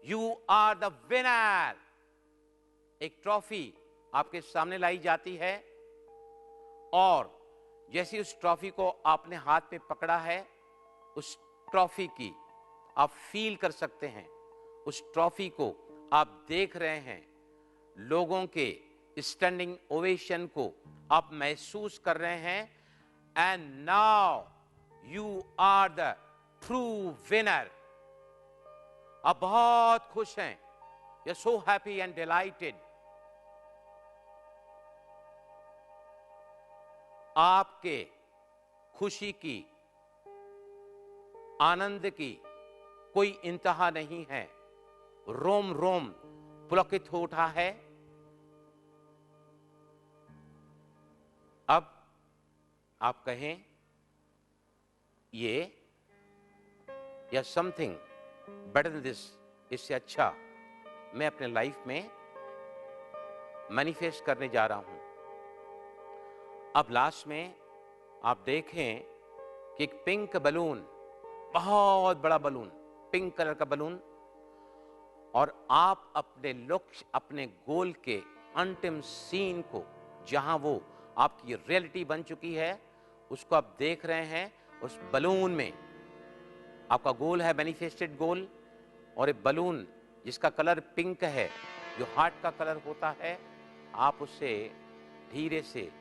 Speaker 1: यू आर द विनर। एक ट्रॉफी आपके सामने लाई जाती है और जैसी उस ट्रॉफी को आपने हाथ में पकड़ा है, उस ट्रॉफी की आप फील कर सकते हैं, उस ट्रॉफी को आप देख रहे हैं, लोगों के स्टैंडिंग ओवेशन को आप महसूस कर रहे हैं। And now you are the true winner. आप बहुत खुश हैं, you are so happy and delighted. आपके खुशी की, आनंद की कोई इंतहा नहीं है। रोम रोम पुलकित हो उठा है। अब आप कहें ये या समथिंग बेटर देन दिस, इससे अच्छा मैं अपने लाइफ में मैनिफेस्ट करने जा रहा हूं। अब लास्ट में आप देखें कि एक पिंक बलून, बहुत बड़ा बलून, पिंक कलर का बलून, और आप अपने लक्ष्य, अपने गोल के अंतिम सीन को, जहां वो आपकी रियलिटी बन चुकी है, उसको आप देख रहे हैं। उस बलून में आपका गोल है, मैनिफेस्टेड गोल, और एक बलून जिसका कलर पिंक है, जो हार्ट का कलर होता है, आप उसे धीरे से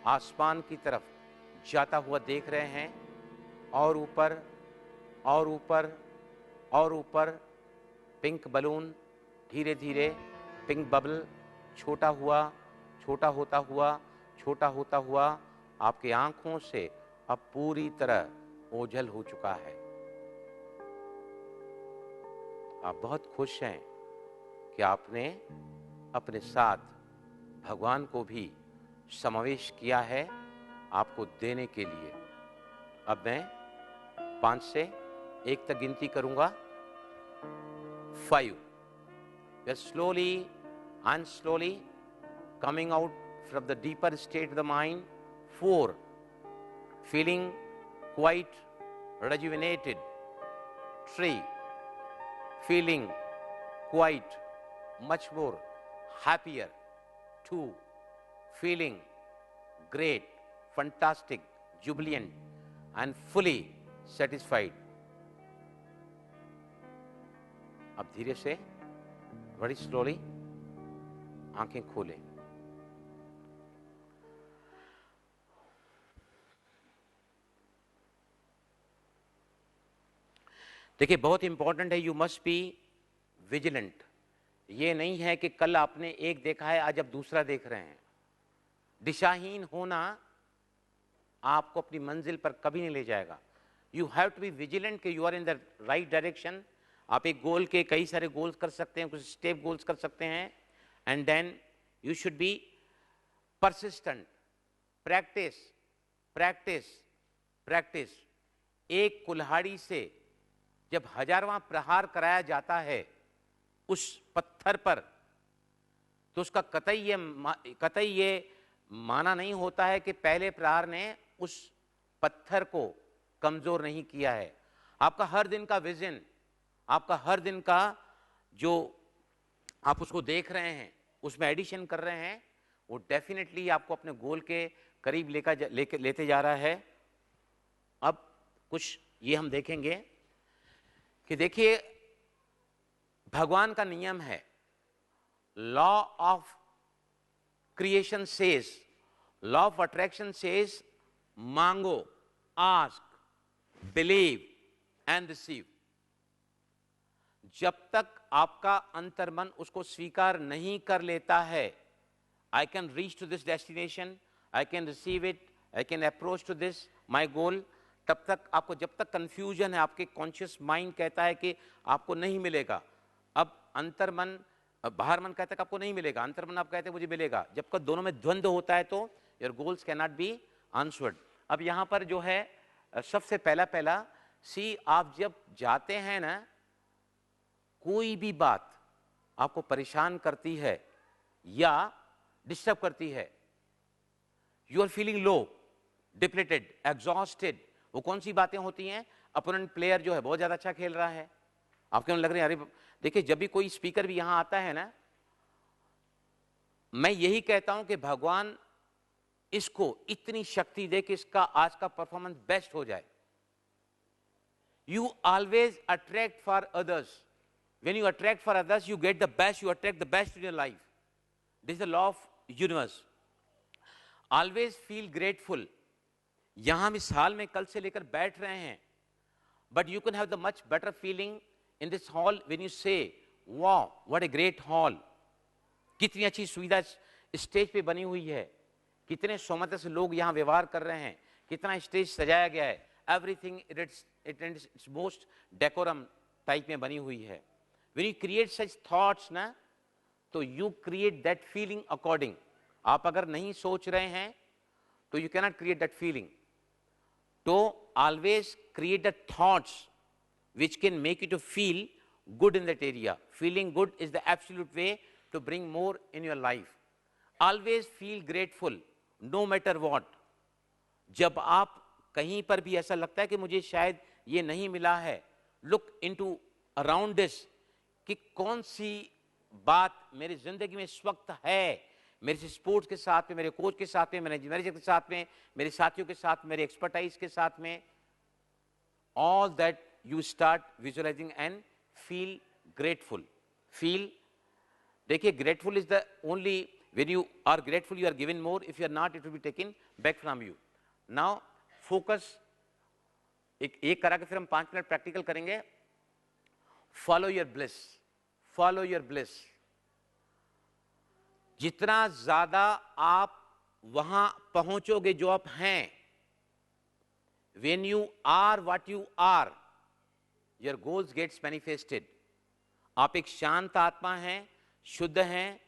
Speaker 1: आसमान की तरफ जाता हुआ देख रहे हैं, और ऊपर और ऊपर और ऊपर पिंक बलून धीरे धीरे, पिंक बबल छोटा हुआ, छोटा होता हुआ, छोटा होता हुआ आपकी आंखों से अब पूरी तरह ओझल हो चुका है। आप बहुत खुश हैं कि आपने अपने साथ भगवान को भी समावेश किया है आपको देने के लिए। अब मैं 5 से 1 तक गिनती करूंगा। 5, we are slowly and slowly coming out from the deeper state of the mind. 4, feeling quite rejuvenated. 3, feeling quite much more happier. 2, feeling great, fantastic, jubilant and fully satisfied. अब धीरे से, very slowly आंखें खोलें। देखिए, बहुत important है, you must be vigilant. ये नहीं है कि कल आपने एक देखा है, आज आप दूसरा देख रहे हैं। दिशाहीन होना आपको अपनी मंजिल पर कभी नहीं ले जाएगा। You have to be vigilant कि you are in the right direction. आप एक गोल के कई सारे गोल्स कर सकते हैं, कुछ स्टेप गोल्स कर सकते हैं, and then you should be persistent. Practice practice practice. एक कुल्हाड़ी से जब 1000वां प्रहार कराया जाता है उस पत्थर पर, तो उसका कतई ये माना नहीं होता है कि पहले प्रहार ने उस पत्थर को कमजोर नहीं किया है। आपका हर दिन का विजन, आपका हर दिन का जो आप उसको देख रहे हैं, उसमें एडिशन कर रहे हैं, वो डेफिनेटली आपको अपने गोल के करीब लेते जा रहा है। अब कुछ ये हम देखेंगे कि देखिए, भगवान का नियम है, law of creation says, law of attraction says, मांगो, आस्क, बिलीव एंड रिसीव। जब तक आपका अंतर्मन उसको स्वीकार नहीं कर लेता है, I can reach to this destination, I can receive it, I can approach to this my goal, तब तक आपको, जब तक कंफ्यूजन है, आपके कॉन्शियस माइंड कहता है कि आपको नहीं मिलेगा, अब अंतर्मन, बाहर मन कहता है कि आपको नहीं मिलेगा, अंतर्मन आप कहते हैं मुझे मिलेगा, जब तक दोनों में द्वंद्व होता है तो your goals can not be answered. अब यहां पर जो है सबसे पहला सी, आप जब जाते हैं ना, कोई भी बात आपको परेशान करती है या डिस्टर्ब करती है, you are feeling low, depleted, exhausted, वो कौन सी बातें होती हैं? अपोनेंट प्लेयर जो है बहुत ज्यादा अच्छा खेल रहा है, आपके मन लग रहे हैं, अरे देखिए, जब भी कोई स्पीकर भी यहां आता है ना, मैं यही कहता हूं कि भगवान इसको इतनी शक्ति दे कि इसका आज का परफॉर्मेंस बेस्ट हो जाए। You always attract for others, when you attract for others, you get the best, you attract the best in your life. This is the law of universe. Always feel grateful. यहां हम इस हाल में कल से लेकर बैठ रहे हैं, but you can have the much better feeling in this hall when you say, wow, what a great hall. कितनी अच्छी सुविधा स्टेज पे बनी हुई है, कितने सोमत से लोग यहां व्यवहार कर रहे हैं, कितना स्टेज सजाया गया है, everything it's most decorum type में बनी हुई है। When you create such thoughts ना, तो you create that feeling according. आप अगर नहीं सोच रहे हैं तो you cannot create that feeling. तो always create the thoughts which can make you to feel good in that area. Feeling good is the absolute way to bring more in your life. Always feel grateful, no matter what. जब आप कहीं पर भी ऐसा लगता है कि मुझे शायद ये नहीं मिला है, look into around this कि कौन सी बात मेरी जिंदगी में इस वक्त है, मेरे स्पोर्ट्स के साथ में, मेरे कोच के साथ में, मेरे मैनेजर के साथ में, मेरे साथियों के साथ, मेरे एक्सपर्टाइज के साथ में. All that you start visualizing and feel grateful. Feel, देखिए grateful is the only, when you are grateful you are given more, if you are not it will be taken back from you. Now focus, एक करा के फिर हम 5 minute practical करेंगे. Follow your bliss, follow your bliss. जितना ज्यादा आप वहां पहुंचोगे जो आप हैं, when you are what you are, your goals gets manifested. आप एक शांत आत्मा हैं, शुद्ध हैं,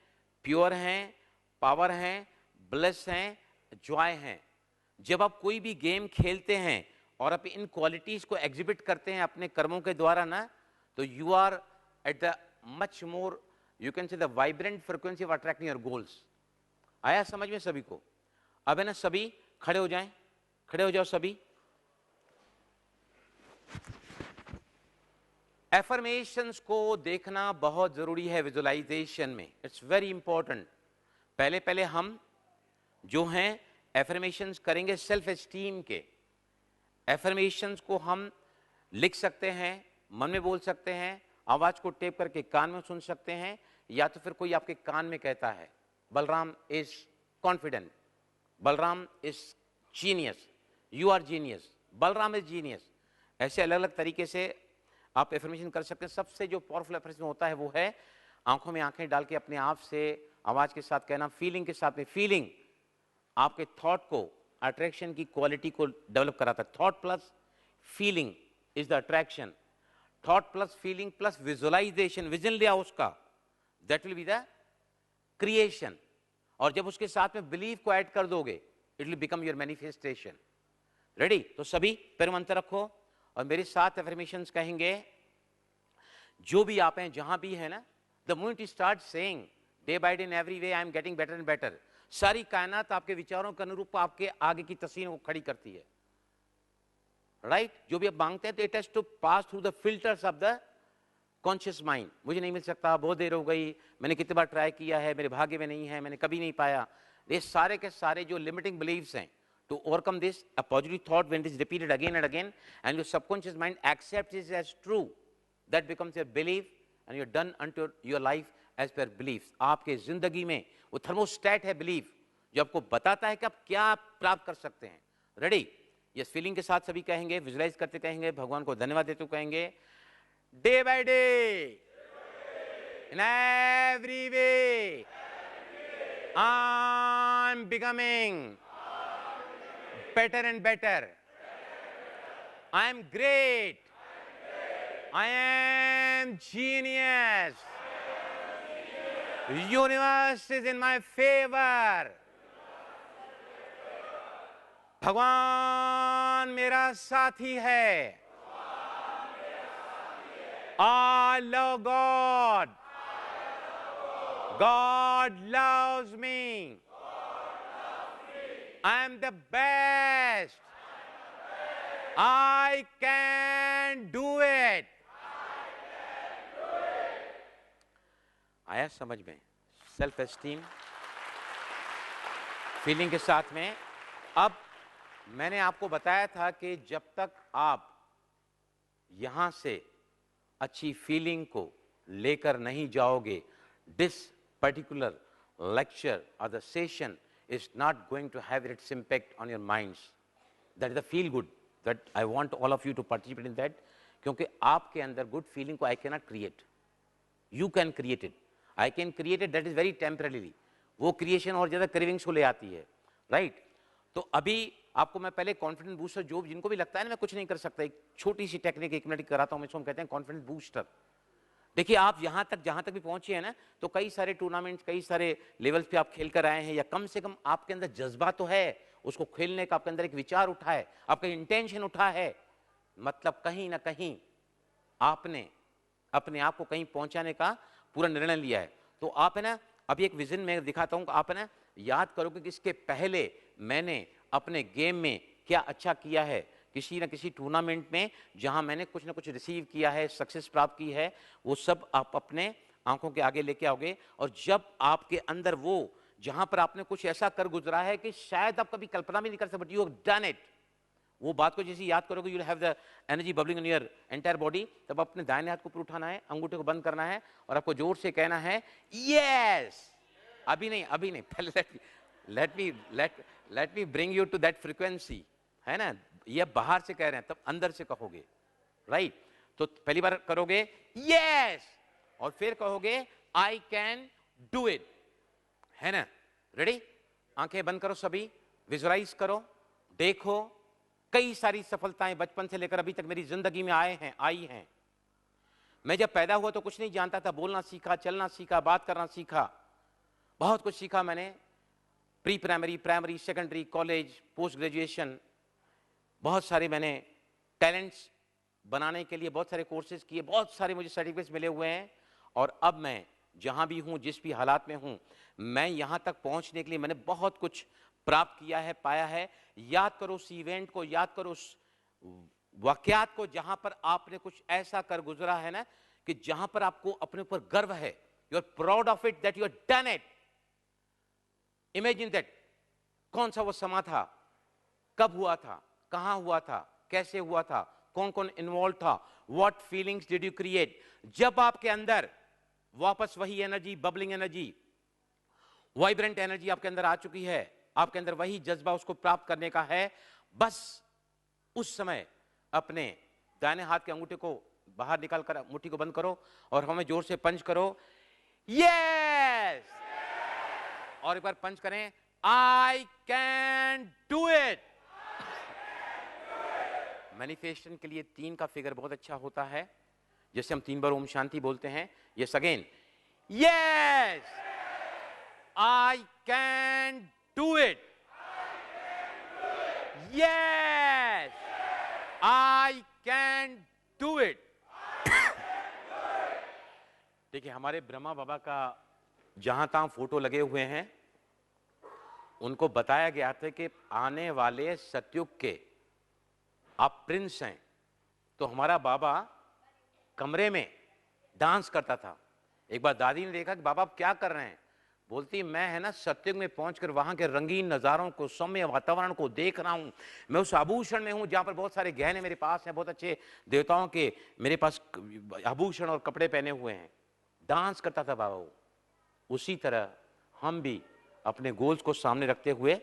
Speaker 1: प्योर हैं, पावर हैं, ब्लेस हैं, जॉय हैं. जब आप कोई भी गेम खेलते हैं और आप इन क्वालिटीज को एग्जिबिट करते हैं अपने कर्मों के द्वारा ना, तो you are at the much more, you can say the vibrant frequency of attracting your goals. आया समझ में सभी को? अब है ना, सभी खड़े हो जाएं, खड़े हो जाओ सभी. एफर्मेशंस को देखना बहुत जरूरी है विजुअलाइजेशन में. It's very important. पहले हम जो हैं एफर्मेशंस करेंगे सेल्फ एस्टीम के. एफर्मेशंस को हम लिख सकते हैं, मन में बोल सकते हैं, आवाज को टेप करके कान में सुन सकते हैं, या तो फिर कोई आपके कान में कहता है Balram is confident, Balram is genius, you are genius, Balram is genius. ऐसे अलग अलग तरीके से आप एफर्मेशन कर सकते हैं. सबसे जो पावरफुल एफर्मेशन होता है वो है आंखों में आंखें डाल के अपने आप से आवाज के साथ कहना, फीलिंग के साथ में. फीलिंग आपके थॉट को, अट्रैक्शन की क्वालिटी को डेवलप कराता है. Thought plus feeling is the attraction. Thought plus feeling plus visualisation, vision लिया उसका, that will be the creation. और जब उसके साथ में बिलीव को ऐड कर दोगे, it will become your manifestation. Ready? तो सभी पैर मंत्र रखो और मेरे साथ एफर्मेशंस कहेंगे. जो भी आप हैं, जहां भी है ना, the moment you start saying day by day in every way I am getting better and better, सारी कायनात आपके विचारों के अनुरूप आपके आगे की तस्वीरों को खड़ी करती है. राइट? जो भी आप मांगते हैं तो it has to pass through the filters of the conscious mind. मुझे नहीं मिल सकता, बहुत देर हो गई, मैंने कितनी बार ट्राई किया है, मेरे भाग्य में नहीं है, मैंने कभी नहीं पाया. ये सारे के सारे जो लिमिटिंग बिलीव्स हैं, to overcome this, a positive thought when it is repeated again and again and your subconscious mind accepts it as true, that becomes your belief and you're done unto your life as per beliefs. आपके जिंदगी में वो thermostat है belief, जो आपको बताता है कि आप क्या प्राप्त कर सकते हैं. रेडी? यस. फीलिंग के साथ सभी कहेंगे, विजुलाइज करते कहेंगे, भगवान को धन्यवाद देते कहेंगे. Day by day in every way I am becoming better and better. I am great. I am genius. Universe is in my favor. भगवान मेरा साथी है. I love God. God loves me. I am the best. I can do it. आया समझ में? Self esteem, feeling के साथ में. अब मैंने आपको बताया था कि जब तक आप यहां से अच्छी फीलिंग को लेकर नहीं जाओगे, दिस पर्टिकुलर लेक्चर और the session is not going to have its impact on your minds. That is the feel good that I want all of you to participate in that. क्योंकि आपके अंदर good feeling को I cannot create. You can create it. I can create it. That is very temporarily. वो creation और ज़्यादा cravings को ले आती है, right? तो अभी आपको मैं पहले confidence booster, जो जिनको भी लगता है ना मैं कुछ नहीं कर सकता, एक छोटी सी टेक्निक 1 मिनट की कराता हूँ मैं, इसको हम कहते हैं confidence booster. देखिए आप यहां तक जहां तक भी पहुंचे हैं ना, तो कई सारे टूर्नामेंट्स, कई सारे लेवल्स पे आप खेल कर आए हैं, या कम से कम आपके अंदर जज्बा तो है उसको खेलने का, आपके अंदर एक विचार उठा है, आपका इंटेंशन उठा है. मतलब कहीं ना कहीं आपने अपने आप को कहीं पहुंचाने का पूरा निर्णय लिया है। तो आप है ना, अभी एक विजन में दिखाता हूं, आप है ना याद करोगे कि इसके पहले मैंने अपने गेम में क्या अच्छा किया है, किसी न किसी टूर्नामेंट में जहां मैंने कुछ ना कुछ रिसीव किया है, सक्सेस प्राप्त की है, वो सब आप अपने आंखों के आगे लेके आओगे। और जब आपके अंदर वो, जहां पर आपने कुछ ऐसा कर गुजरा है कि शायद आप कभी कल्पना भी नहीं कर सकते, but you have done it, वो बात को जैसे याद करोगे, you have the energy bubbling in your entire body. तब अपने दाहिने हाथ को ऊपर उठाना है, अंगूठे को बंद करना है और आपको जोर से कहना है यस। अभी नहीं, अभी नहीं, पहले let me bring you to that frequency, है ना। ये बाहर से कह रहे हैं, तब अंदर से कहोगे, राइट। तो पहली बार करोगे यस, और फिर कहोगे आई कैन डू इट, है ना। रेडी? आंखें बंद करो सभी, विजुअलाइज करो, देखो कई सारी सफलताएं बचपन से लेकर अभी तक मेरी जिंदगी में आई हैं। मैं जब पैदा हुआ तो कुछ नहीं जानता था, बोलना सीखा, चलना सीखा, बात करना सीखा, बहुत कुछ सीखा मैंने। Pre primary, primary, secondary, college, post graduation, बहुत सारे मैंने टैलेंट्स बनाने के लिए बहुत सारे कोर्सेज किए, बहुत सारे मुझे सर्टिफिकेट्स मिले हुए हैं। और अब मैं जहां भी हूं, जिस भी हालात में हूं, मैं यहां तक पहुंचने के लिए मैंने बहुत कुछ प्राप्त किया है, पाया है। याद करो उस इवेंट को, याद करो उस वाकयात को जहां पर आपने कुछ ऐसा कर गुजरा है ना, कि जहां पर आपको अपने ऊपर गर्व है, you are proud of it that you are done it. Imagine that, कौन सा वो समा था, कब हुआ था, कहां हुआ था, कैसे हुआ था, कौन कौन इन्वॉल्व था, what feelings did you create. जब आपके अंदर वापस वही energy, bubbling energy, vibrant energy आपके अंदर आ चुकी है, आपके अंदर वही जज्बा उसको प्राप्त करने का है, बस उस समय अपने दाहिने हाथ के अंगूठे को बाहर निकाल कर मुट्ठी को बंद करो और हमें जोर से पंच करो, यस। और एक बार पंच करें, आई कैन डू इट। मैनिफेस्टेशन के लिए 3 का फिगर बहुत अच्छा होता है। जैसे हम 3 बार ओम शांति बोलते हैं, yes again, yes I can do it, yes I can do it. देखिए, हमारे ब्रह्मा बाबा का जहां तहां फोटो लगे हुए हैं, उनको बताया गया था कि आने वाले सतयुग के आप प्रिंस हैं। तो हमारा बाबा कमरे में डांस करता था। एक बार दादी ने देखा कि बाबा आप क्या कर रहे हैं, बोलती मैं है ना सतयुग में पहुंचकर वहां के रंगीन नजारों को, सौम्य वातावरण को देख रहा हूं। मैं उस आभूषण में हूं जहां पर बहुत सारे गहने मेरे पास हैं, बहुत अच्छे देवताओं के मेरे पास आभूषण और कपड़े पहने हुए हैं। डांस करता था बाबा वो। उसी तरह हम भी अपने गोल्स को सामने रखते हुए,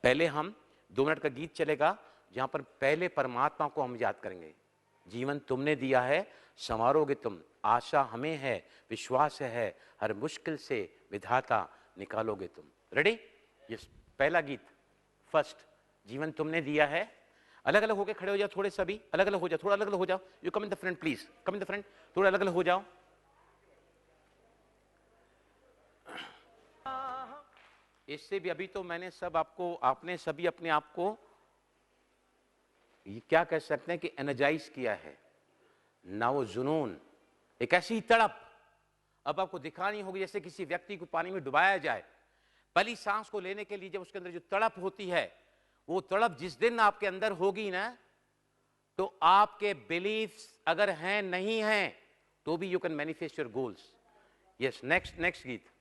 Speaker 1: पहले हम 2 मिनट का गीत चलेगा जहां पर पहले परमात्मा को हम याद करेंगे। जीवन तुमने दिया है, संवारोगे तुम, आशा हमें है, विश्वास है, हर मुश्किल से विधाता निकालोगे तुम। रेडी? ये पहला गीत, फर्स्ट, जीवन तुमने दिया है। अलग अलग होके खड़े हो जाओ, थोड़े सभी अलग अलग हो जाओ, थोड़ा अलग अलग हो जाओ। You come in the front please, come in the front, थोड़ा अलग अलग हो जाओ। इससे भी अभी तो मैंने सब आपको, आपने सभी अपने आप को ये क्या कह सकते हैं कि एनर्जाइज किया है ना। वो जुनून, एक ऐसी तड़प अब आपको दिखानी होगी जैसे किसी व्यक्ति को पानी में डुबाया जाए। पहली सांस को लेने के लिए जब उसके अंदर जो तड़प होती है, वो तड़प जिस दिन आपके अंदर होगी ना, तो आपके बिलीफ्स अगर हैं नहीं हैं तो भी you can manifest your goals. Yes, next गीत।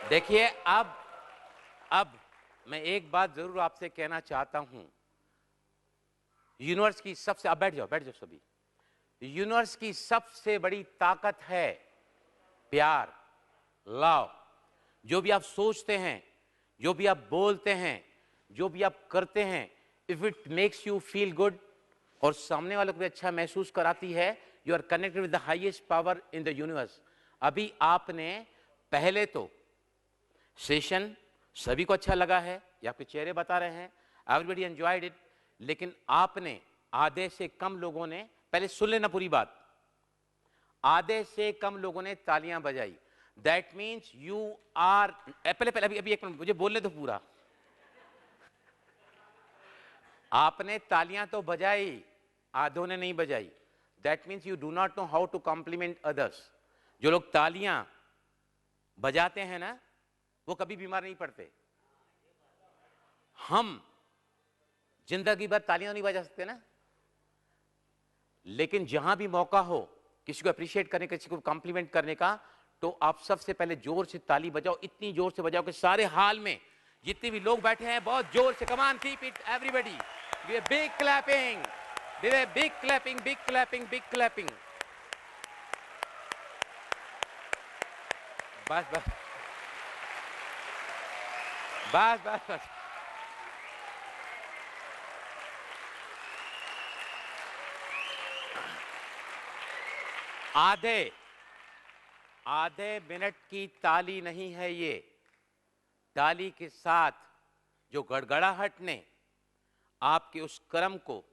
Speaker 1: देखिए, अब मैं एक बात जरूर आपसे कहना चाहता हूं। यूनिवर्स की सबसे, आप बैठ जाओ सभी। यूनिवर्स की सबसे बड़ी ताकत है प्यार, लव। जो भी आप सोचते हैं, जो भी आप बोलते हैं, जो भी आप करते हैं, if it makes you feel good और सामने वालों को भी अच्छा महसूस कराती है, you are connected with the highest power in the universe. अभी आपने पहले तो सेशन सभी को अच्छा लगा है, या आपके चेहरे बता रहे हैं, एवरीबडी एंजॉयड इट, लेकिन आपने आधे से कम लोगों ने, पहले सुन लेना पूरी बात, आधे से कम लोगों ने तालियां बजाई। दैट मीन्स यू आर, पहले पहले अभी अभी एक मिनट मुझे बोलने दो पूरा। आपने तालियां तो बजाई, आधों ने नहीं बजाई। That means you do not know how to compliment others. जो लोग तालियां बजाते हैं ना, वो कभी बीमार नहीं पड़ते। हम जिंदगी भर तालियां नहीं बजा सकते ना, लेकिन जहां भी मौका हो किसी को अप्रिशिएट करने का, किसी को कॉम्प्लीमेंट करने का, तो आप सबसे पहले जोर से ताली बजाओ, इतनी जोर से बजाओ कि सारे हाल में जितने भी लोग बैठे हैं बहुत जोर से, come on keep it everybody, give a big clapping, give a big clapping, big clapping, big clapping. बस बस बस बस बस। आधे आधे मिनट की ताली नहीं है ये। ताली के साथ जो गड़गड़ाहट ने, आपके उस कर्म को,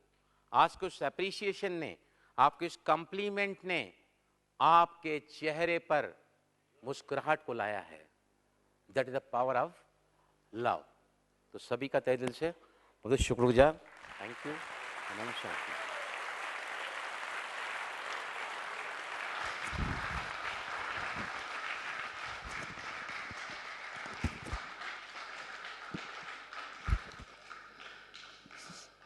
Speaker 1: आपके उस एप्रिसिएशन ने, आपके उस कॉम्प्लीमेंट ने आपके चेहरे पर मुस्कुराहट को लाया है। That is the power of love. तो सभी का तहे दिल से बहुत शुक्रगुजार। Thank you. नमस्कार।